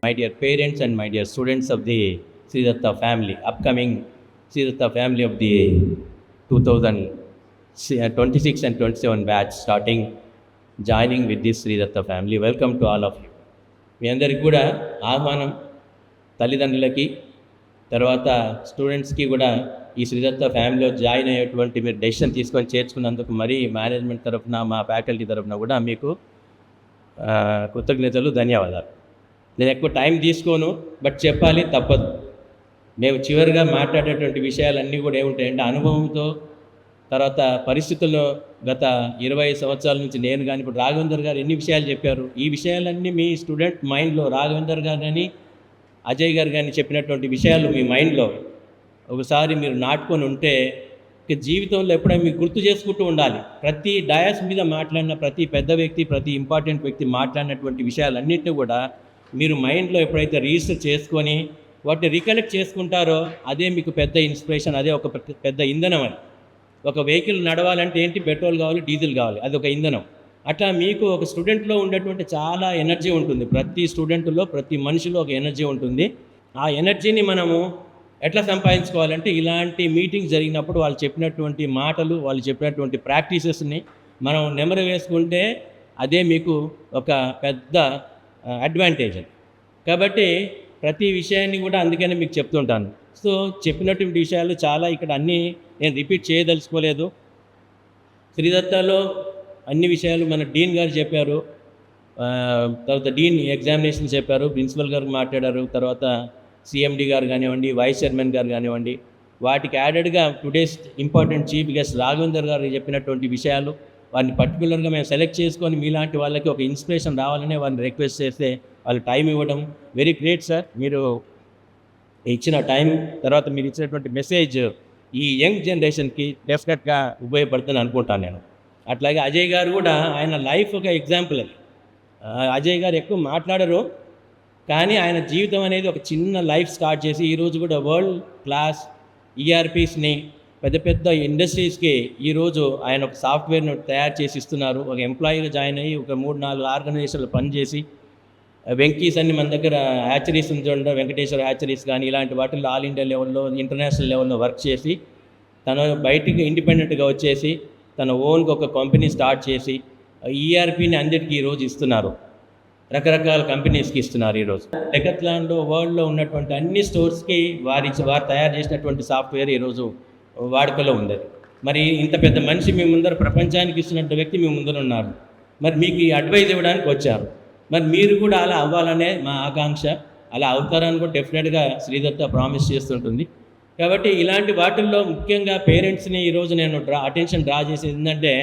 My dear parents and my dear students of the Sridatta family, upcoming Sridatta family of the 2026 and 27 batch starting joining with this Sridatta family. Welcome to all of you. మీ అందరికి కూడా ఆహ్వానం, తల్లిదండ్రులకి తర్వాత స్టూడెంట్స్కి కూడా ఈ శ్రీదత్త ఫ్యామిలీలో join అయ్యేటువంటి మీరు డెసిషన్ తీసుకొని చేర్చుకున్నందుకు మరీ మేనేజ్మెంట్ తరఫున మా ఫ్యాకల్టీ తరఫున కూడా మీకు కృతజ్ఞతలు, ధన్యవాదాలు. నేను ఎక్కువ టైం తీసుకోను, బట్ చెప్పాలి తప్పదు. మేము చివరిగా మాట్లాడేటువంటి విషయాలన్నీ కూడా ఏముంటాయంటే అనుభవంతో, తర్వాత పరిస్థితుల్లో గత 20 సంవత్సరాల నుంచి నేను కానీ ఇప్పుడు రాఘవేందర్ గారు ఎన్ని విషయాలు చెప్పారు, ఈ విషయాలన్నీ మీ స్టూడెంట్ మైండ్లో రాఘవేందర్ గారు కానీ అజయ్ గారు కానీ చెప్పినటువంటి విషయాలు మీ మైండ్లో ఒకసారి మీరు నాటుకొని ఉంటే జీవితంలో ఎప్పుడైనా మీకు గుర్తు చేసుకుంటూ ఉండాలి. ప్రతి డయాస్ మీద మాట్లాడిన ప్రతి పెద్ద వ్యక్తి, ప్రతి ఇంపార్టెంట్ వ్యక్తి మాట్లాడినటువంటి విషయాలన్నింటినీ కూడా మీరు మైండ్లో ఎప్పుడైతే రిజిస్టర్ చేసుకొని వాటిని రికలెక్ట్ చేసుకుంటారో అదే మీకు పెద్ద ఇన్స్పిరేషన్, అదే ఒక పెద్ద ఇంధనం. అని ఒక వెహికల్ నడవాలంటే ఏంటి, పెట్రోల్ కావాలి, డీజిల్ కావాలి, అది ఒక ఇంధనం. అట్లా మీకు ఒక స్టూడెంట్లో ఉండేటువంటి చాలా ఎనర్జీ ఉంటుంది. ప్రతి స్టూడెంట్లో, ప్రతి మనిషిలో ఒక ఎనర్జీ ఉంటుంది. ఆ ఎనర్జీని మనము ఎట్లా సంపాదించుకోవాలంటే ఇలాంటి మీటింగ్స్ జరిగినప్పుడు వాళ్ళు చెప్పినటువంటి మాటలు, వాళ్ళు చెప్పినటువంటి ప్రాక్టీసెస్ని మనం నెమరు వేసుకుంటే అదే మీకు ఒక పెద్ద అడ్వాంటేజ్. కాబట్టి ప్రతి విషయాన్ని కూడా అందుకనే మీకు చెప్తుంటాను. సో చెప్పినటువంటి విషయాలు చాలా ఇక్కడ అన్నీ నేను రిపీట్ చేయదలుచుకోలేదు. శ్రీదత్తాలో అన్ని విషయాలు మన డీన్ గారు చెప్పారు, తర్వాత డీన్ ఎగ్జామినేషన్ చెప్పారు, ప్రిన్సిపల్ గారు మాట్లాడారు, తర్వాత సిఎండి గారు కానివ్వండి, వైస్ చైర్మన్ గారు కానివ్వండి. వాటికి యాడెడ్గా today's important chief guest Raghavender గారు చెప్పినటువంటి విషయాలు, వారిని పర్టికులర్గా మేము సెలెక్ట్ చేసుకొని మీలాంటి వాళ్ళకి ఒక ఇన్స్పిరేషన్ రావాలనే వారిని రిక్వెస్ట్ చేస్తే వాళ్ళు టైం ఇవ్వడం వెరీ గ్రేట్ సార్. మీరు ఇచ్చిన టైం, తర్వాత మీరు ఇచ్చినటువంటి మెసేజ్ ఈ యంగ్ జనరేషన్కి డెఫినెట్గా ఉపయోగపడుతుందని అనుకుంటాను నేను. అట్లాగే అజయ్ గారు కూడా ఆయన లైఫ్ ఒక ఎగ్జాంపుల్. అది అజయ్ గారు ఎక్కువ మాట్లాడరు, కానీ ఆయన జీవితం అనేది ఒక చిన్న లైఫ్ స్టార్ట్ చేసి ఈరోజు కూడా వరల్డ్ క్లాస్ ఈఆర్పీస్ని పెద్ద పెద్ద ఇండస్ట్రీస్కి ఈరోజు ఆయన ఒక సాఫ్ట్వేర్ను తయారు చేసి ఇస్తున్నారు. ఒక ఎంప్లాయీగా జాయిన్ అయ్యి ఒక 3-4 ఆర్గనైజేషన్లు పనిచేసి వెంకీస్ అన్ని మన దగ్గర హ్యాచరీస్ ఉంటుండే, వెంకటేశ్వర హ్యాచరీస్ కానీ ఇలాంటి వాటిల్లో ఆల్ ఇండియా లెవెల్లో, ఇంటర్నేషనల్ లెవెల్లో వర్క్ చేసి తను బయటికి ఇండిపెండెంట్గా వచ్చేసి తన ఓన్గా ఒక కంపెనీ స్టార్ట్ చేసి ఈఆర్పీని అందరికీ ఈరోజు ఇస్తున్నారు. రకరకాల కంపెనీస్కి ఇస్తున్నారు. ఈరోజు డెకత్లాన్లో వరల్డ్లో ఉన్నటువంటి అన్ని స్టోర్స్కి వారు తయారు చేసినటువంటి సాఫ్ట్వేర్ ఈరోజు వాడుకలో ఉంది. మరి ఇంత పెద్ద మనిషి మీ ముందర, ప్రపంచానికి ఇస్తున్నటువంటి వ్యక్తి మీ ముందర ఉన్నారు. మరి మీకు ఈ అడ్వైజ్ ఇవ్వడానికి వచ్చారు. మరి మీరు కూడా అలా అవ్వాలనే మా ఆకాంక్ష. అలా అవుతారని కూడా డెఫినెట్గా శ్రీదత్త ప్రామిస్ చేస్తుంటుంది. కాబట్టి ఇలాంటి వాటిల్లో ముఖ్యంగా పేరెంట్స్ని ఈరోజు నేను అటెన్షన్ డ్రా చేసేది ఏంటంటే,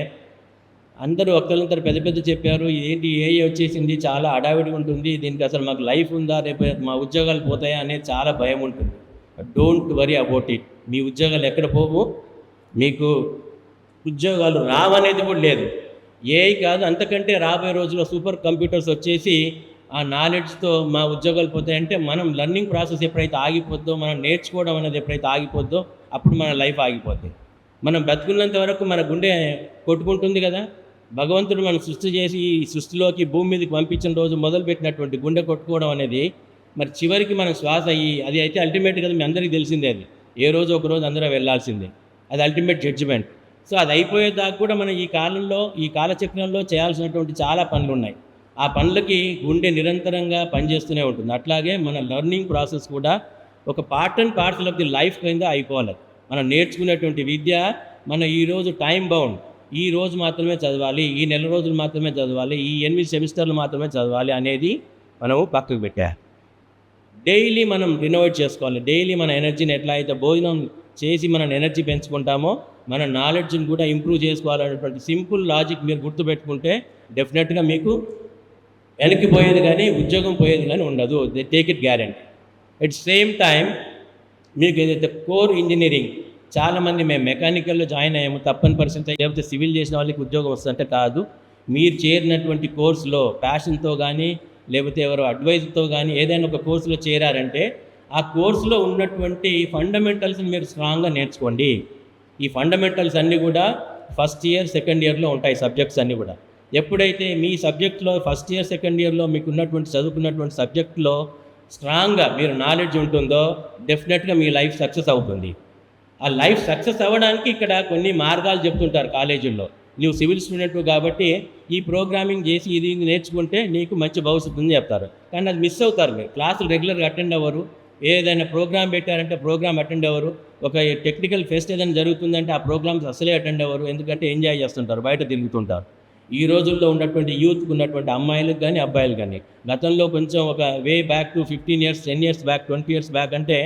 అందరూ ఒక్కరిద్దరు పెద్ద పెద్ద చెప్పారు, ఏంటి ఏఐ వచ్చేసింది, చాలా హడావిడి ఉంటుంది, దీనికి అసలు మాకు లైఫ్ ఉందా, రేపు మా ఉద్యోగాలు పోతాయా అనేది చాలా భయం ఉంటుంది. Don't worry about it. మీ ఉద్యోగాలు ఎక్కడ పోవు, మీకు ఉద్యోగాలు రావనేది కూడా లేదు. ఏఐ కాదు, అంతకంటే రాబోయే రోజుల్లో సూపర్ కంప్యూటర్స్ వచ్చేసి ఆ నాలెడ్జ్తో మా ఉద్యోగాలు పోతాయంటే మనం లర్నింగ్ ప్రాసెస్ ఎప్పుడైతే ఆగిపోద్దో, మనం నేర్చుకోవడం అనేది ఎప్పుడైతే ఆగిపోద్దో అప్పుడు మన లైఫ్ ఆగిపోద్ది. మనం బతుకున్నంత వరకు మన గుండె కొట్టుకుంటుంది కదా. భగవంతుడు మనం సృష్టి చేసి ఈ సృష్టిలోకి భూమి మీదకి పంపించిన రోజు మొదలుపెట్టినటువంటి గుండె కొట్టుకోవడం అనేది మరి చివరికి మనం శ్వాస అయ్యి అది అయితే అల్టిమేట్ కదా. మీ అందరికీ తెలిసిందే, అది ఏ రోజు ఒక రోజు అందరూ వెళ్ళాల్సిందే, అది అల్టిమేట్ జడ్జిమెంట్. సో అది అయిపోయేదాకా కూడా మనం ఈ కాలంలో, ఈ కాలచక్రంలో చేయాల్సినటువంటి చాలా పనులు ఉన్నాయి. ఆ పనులకి గుండె నిరంతరంగా పనిచేస్తూనే ఉంటుంది. అట్లాగే మన లెర్నింగ్ ప్రాసెస్ కూడా ఒక part and parcel of the life కింద అయిపోవాలి. మనం నేర్చుకునేటువంటి విద్య మన ఈరోజు టైం బౌండ్, ఈ రోజు మాత్రమే చదవాలి, ఈ నెల రోజులు మాత్రమే చదవాలి, ఈ 8 సెమిస్టర్లు మాత్రమే చదవాలి అనేది మనము పక్కకు పెట్టాలి. డైలీ మనం రినోవేట్ చేసుకోవాలి. డైలీ మన ఎనర్జీని ఎట్లా అయితే భోజనం చేసి మనం ఎనర్జీ పెంచుకుంటామో మన నాలెడ్జ్ని కూడా ఇంప్రూవ్ చేసుకోవాలనేటువంటి సింపుల్ లాజిక్ మీరు గుర్తుపెట్టుకుంటే డెఫినెట్గా మీకు వెనక్కి పోయేది కానీ ఉద్యోగం పోయేది కానీ ఉండదు. They take it guarantee. At same time మీకు ఏదైతే కోర్ ఇంజనీరింగ్, చాలామంది మేము మెకానికల్లో జాయిన్ అయ్యాము, తప్పని పరిస్థితి లేకపోతే సివిల్ చేసిన వాళ్ళకి ఉద్యోగం వస్తుందంటే కాదు. మీరు చేరినటువంటి కోర్సులో ప్యాషన్తో కానీ లేకపోతే ఎవరో అడ్వైజ్తో కానీ ఏదైనా ఒక కోర్సులో చేరారంటే ఆ కోర్సులో ఉన్నటువంటి ఫండమెంటల్స్ని మీరు స్ట్రాంగ్గా నేర్చుకోండి. ఈ ఫండమెంటల్స్ అన్నీ కూడా ఫస్ట్ ఇయర్, సెకండ్ ఇయర్లో ఉంటాయి సబ్జెక్ట్స్ అన్నీ కూడా. ఎప్పుడైతే మీ సబ్జెక్ట్లో ఫస్ట్ ఇయర్, సెకండ్ ఇయర్లో మీకు ఉన్నటువంటి చదువుకున్నటువంటి సబ్జెక్ట్లో స్ట్రాంగ్గా మీరు నాలెడ్జ్ ఉంటుందో డెఫినెట్గా మీ లైఫ్ సక్సెస్ అవుతుంది. ఆ లైఫ్ సక్సెస్ అవ్వడానికి ఇక్కడ కొన్ని మార్గాలు చెప్తుంటారు కాలేజీల్లో. నువ్వు సివిల్ స్టూడెంట్ కాబట్టి ఈ ప్రోగ్రామింగ్ చేసి ఇది నేర్చుకుంటే నీకు మంచి భవిష్యత్తు ఉంది చెప్తారు. కానీ అది మిస్ అవుతారు. మీరు క్లాసులు రెగ్యులర్గా అటెండ్ అవ్వరు. ఏదైనా ప్రోగ్రామ్ పెట్టారంటే ప్రోగ్రామ్ అటెండ్ అవ్వరు. ఒక టెక్నికల్ ఫెస్ట్ ఏదైనా జరుగుతుందంటే ఆ ప్రోగ్రామ్స్ అసలే అటెండ్ అవ్వరు. ఎందుకంటే ఎంజాయ్ చేస్తుంటారు, బయట తిరుగుతుంటారు. ఈ రోజుల్లో ఉన్నటువంటి యూత్కి ఉన్నటువంటి అమ్మాయిలకు కానీ అబ్బాయిలు కానీ గతంలో కొంచెం ఒక way back to 15 years 10 years back 20 years back అంటే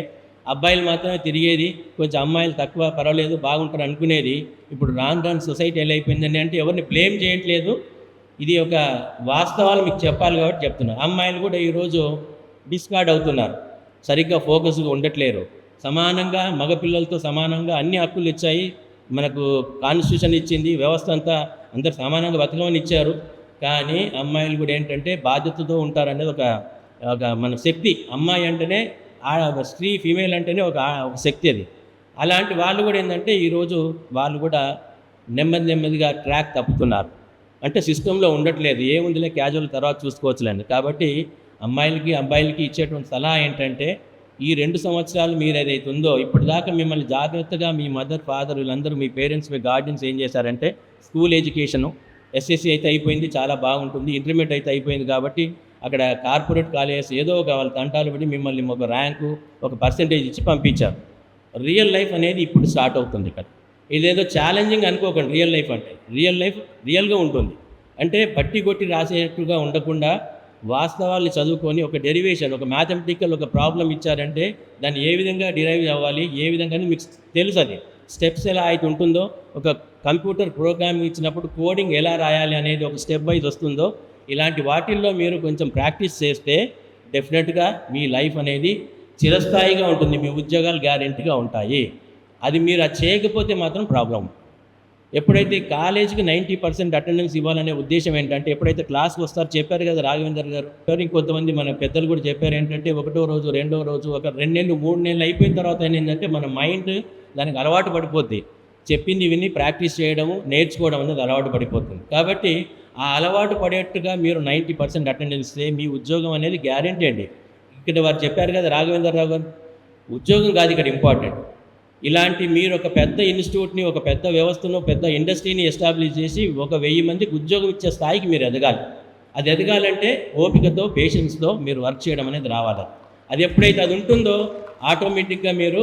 అబ్బాయిలు మాత్రమే తిరిగేది, కొంచెం అమ్మాయిలు తక్కువ పర్వాలేదు బాగుంటారు అనుకునేది. ఇప్పుడు రాను సొసైటీ ఎలా అయిపోయిందని అంటే ఎవరిని బ్లేమ్ చేయట్లేదు, ఇది ఒక వాస్తవాలు మీకు చెప్పాలి కాబట్టి చెప్తున్నారు. అమ్మాయిలు కూడా ఈరోజు డిస్కార్డ్ అవుతున్నారు, సరిగ్గా ఫోకస్గా ఉండట్లేరు. సమానంగా మగపిల్లలతో సమానంగా అన్ని హక్కులు ఇచ్చాయి మనకు, కాన్స్టిట్యూషన్ ఇచ్చింది, వ్యవస్థ అంతా అందరు సమానంగా బతకమని ఇచ్చారు. కానీ అమ్మాయిలు కూడా ఏంటంటే బాధ్యతతో ఉంటారనేది ఒక మన శక్తి. అమ్మాయి అంటేనే స్త్రీ ఫీమేల్ అంటేనే ఒక శక్తి అది. అలాంటి వాళ్ళు కూడా ఏంటంటే ఈరోజు వాళ్ళు కూడా నెమ్మదిగా ట్రాక్ తప్పుతున్నారు. అంటే సిస్టంలో ఉండట్లేదు, ఏముందిలే క్యాజువల్ తర్వాత చూసుకోవచ్చులేండి. కాబట్టి అమ్మాయిలకి అబ్బాయిలకి ఇచ్చేటువంటి సలహా ఏంటంటే ఈ 2 సంవత్సరాలు మీరు ఏదైతే ఉందో ఇప్పటిదాకా మిమ్మల్ని జాగ్రత్తగా మీ మదర్ ఫాదర్ వీళ్ళందరూ మీ పేరెంట్స్ మీ గార్డియన్స్ ఏం చేశారంటే స్కూల్ ఎడ్యుకేషను ఎస్ఎస్సి అయితే అయిపోయింది, చాలా బాగుంటుంది. ఇంటర్మీడియట్ అయితే అయిపోయింది కాబట్టి అక్కడ కార్పొరేట్ కాలేజెస్ ఏదో ఒక వాళ్ళ తంటాలు పడి మిమ్మల్ని ఒక ర్యాంకు ఒక పర్సంటేజ్ ఇచ్చి పంపించారు. రియల్ లైఫ్ అనేది ఇప్పుడు స్టార్ట్ అవుతుంది ఇక్కడ. ఇదేదో ఛాలెంజింగ్ అనుకోకండి. రియల్ లైఫ్ అంటే రియల్ లైఫ్ రియల్గా ఉంటుంది. అంటే బట్టి కొట్టి రాసేట్టుగా ఉండకుండా వాస్తవాల్ని చదువుకొని ఒక డెరివేషన్ ఒక మ్యాథమెటికల్ ఒక ప్రాబ్లం ఇచ్చారంటే దాన్ని ఏ విధంగా డిరైవ్ అవ్వాలి, ఏ విధంగా మీకు తెలుసు, అది స్టెప్స్ ఎలా అయితే ఉంటుందో, ఒక కంప్యూటర్ ప్రోగ్రామింగ్ ఇచ్చినప్పుడు కోడింగ్ ఎలా రాయాలి అనేది ఒక స్టెప్ వైజ్ వస్తుందో, ఇలాంటి వాటిల్లో మీరు కొంచెం ప్రాక్టీస్ చేస్తే డెఫినెట్గా మీ లైఫ్ అనేది చిరస్థాయిగా ఉంటుంది, మీ ఉద్యోగాలు గ్యారెంటీగా ఉంటాయి. అది మీరు అది చేయకపోతే మాత్రం ప్రాబ్లం. ఎప్పుడైతే కాలేజీకి 90% అటెండెన్స్ ఇవ్వాలనే ఉద్దేశం ఏంటంటే ఎప్పుడైతే క్లాస్కి వస్తారో చెప్పారు కదా రాఘవేందర్ గారు, ఇంకొంతమంది మన పెద్దలు కూడా చెప్పారు ఏంటంటే 1వ రోజు 2వ రోజు ఒక 2 నెలలు 3 నెలలు అయిపోయిన తర్వాత ఏంటంటే మన మైండ్ దానికి అలవాటు పడిపోద్ది. చెప్పింది విని ప్రాక్టీస్ చేయడము నేర్చుకోవడం అనేది అలవాటు పడిపోతుంది. కాబట్టి ఆ అలవాటు పడేట్టుగా మీరు 90% అటెండెన్స్ ఇస్తే మీ ఉద్యోగం అనేది గ్యారెంటీ అండి. ఇక్కడ వారు చెప్పారు కదా రాఘవేందర్ రావు గారు, ఉద్యోగం కాదు ఇక్కడ ఇంపార్టెంట్. ఇలాంటి మీరు ఒక పెద్ద ఇన్స్టిట్యూట్ని ఒక పెద్ద వ్యవస్థను పెద్ద ఇండస్ట్రీని ఎస్టాబ్లిష్ చేసి ఒక 1000 మందికి ఉద్యోగం ఇచ్చే స్థాయికి మీరు ఎదగాలి. అది ఎదగాలంటే ఓపికతో పేషెన్స్తో మీరు వర్క్ చేయడం అనేది రావాలి. అది ఎప్పుడైతే అది ఉంటుందో ఆటోమేటిక్గా మీరు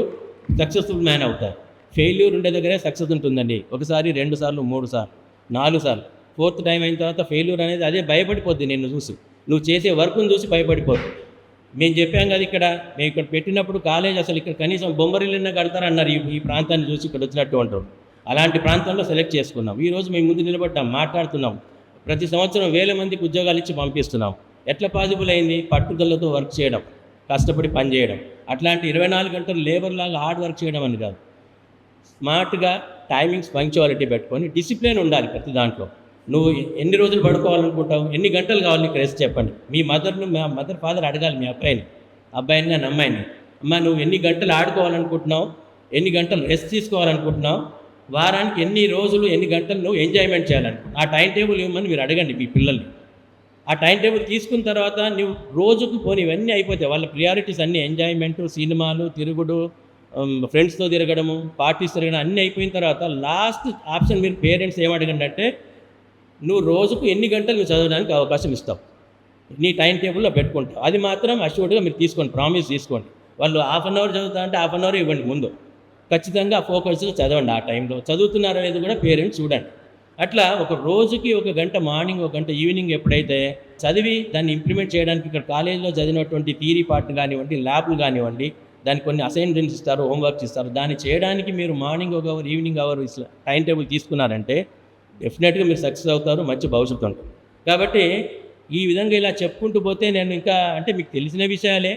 సక్సెస్ఫుల్ మ్యాన్ అవుతారు. ఫెయిల్యూర్ ఉండే దగ్గరే సక్సెస్ ఉంటుందండి. ఒకసారి 2 సార్లు 3 సార్లు 4 సార్లు 4th టైం అయిన తర్వాత ఫెయిల్యూర్ అనేది అదే భయపడిపోద్ది. నిన్ను చూసి నువ్వు చేసే వర్క్ను చూసి భయపడిపోద్ది. మేము చెప్పాం కదా మేము ఇక్కడ పెట్టినప్పుడు కాలేజ్ అసలు ఇక్కడ కనీసం బొమ్మరిల్లున్నా కడతారన్నారు. ఈ ప్రాంతాన్ని చూసి ఇక్కడ వచ్చినట్టు ఉంటారు. అలాంటి ప్రాంతంలో సెలెక్ట్ చేసుకున్నాం. ఈరోజు మేము ముందు నిలబడ్డాం, మాట్లాడుతున్నాం. ప్రతి సంవత్సరం 1000 మందికి ఉద్యోగాలు ఇచ్చి పంపిస్తున్నాం. ఎట్లా పాసిబుల్ అయింది? పట్టుదలతో వర్క్ చేయడం, కష్టపడి పని చేయడం. అట్లాంటి 24 గంటలు లేబర్ లాగా హార్డ్ వర్క్ చేయడం అని కాదు, స్మార్ట్గా టైమింగ్స్ పంక్చువాలిటీ పెట్టుకొని డిసిప్లిన్ ఉండాలి ప్రతి దాంట్లో. నువ్వు ఎన్ని రోజులు పడుకోవాలనుకుంటావు, ఎన్ని గంటలు కావాలి నీకు రెస్ట్ చెప్పండి. మీ మదర్ ఫాదర్ అడగాలి మీ అబ్బాయిని నా అమ్మాయిని, అమ్మ నువ్వు ఎన్ని గంటలు ఆడుకోవాలనుకుంటున్నావు, ఎన్ని గంటలు రెస్ట్ తీసుకోవాలనుకుంటున్నావు, వారానికి ఎన్ని రోజులు ఎన్ని గంటలు నువ్వు ఎంజాయ్మెంట్ చేయాలనుకుంటున్నావు, ఆ టైం టేబుల్ ఇవ్వమని మీరు అడగండి మీ పిల్లల్ని. ఆ టైం టేబుల్ తీసుకున్న తర్వాత నువ్వు రోజుకు పోనీ ఇవన్నీ అయిపోతాయి. వాళ్ళ ప్రియారిటీస్ అన్నీ ఎంజాయ్మెంటు, సినిమాలు, తిరుగుడు, ఫ్రెండ్స్తో తిరగడము, పార్టీస్ తిరగడం అన్నీ అయిపోయిన తర్వాత లాస్ట్ ఆప్షన్ మీరు పేరెంట్స్ ఏమడగండి అంటే నువ్వు రోజుకు ఎన్ని గంటలు నువ్వు చదవడానికి అవకాశం ఇస్తావు, నీ టైం టేబుల్లో పెట్టుకుంటావు. అది మాత్రం అష్యూర్డ్గా మీరు తీసుకోండి, ప్రామిస్ తీసుకోండి. వాళ్ళు 1/2 అవర్ చదువుతా అంటే 1/2 అవర్ ఇవ్వండి ముందు. ఖచ్చితంగా ఫోకస్గా చదవండి. ఆ టైంలో చదువుతున్నారో అనేది కూడా పేరెంట్స్ చూడండి. అట్లా ఒక రోజుకి 1 గంట మార్నింగ్ 1 గంట ఈవినింగ్ ఎప్పుడైతే చదివి దాన్ని ఇంప్లిమెంట్ చేయడానికి ఇక్కడ కాలేజీలో చదివినటువంటి థియరీ పార్ట్ కానివ్వండి, ల్యాబ్లు కానివ్వండి, దానికి కొన్ని అసైన్మెంట్స్ ఇస్తారు, హోంవర్క్స్ ఇస్తారు. దాన్ని చేయడానికి మీరు morning 1 hour evening hour time table తీసుకున్నారంటే డెఫినెట్గా మీరు సక్సెస్ అవుతారు, మంచి భవిష్యత్తు ఉంటుంది. కాబట్టి ఈ విధంగా ఇలా చెప్పుకుంటూ పోతే నేను ఇంకా అంటే మీకు తెలిసిన విషయాలే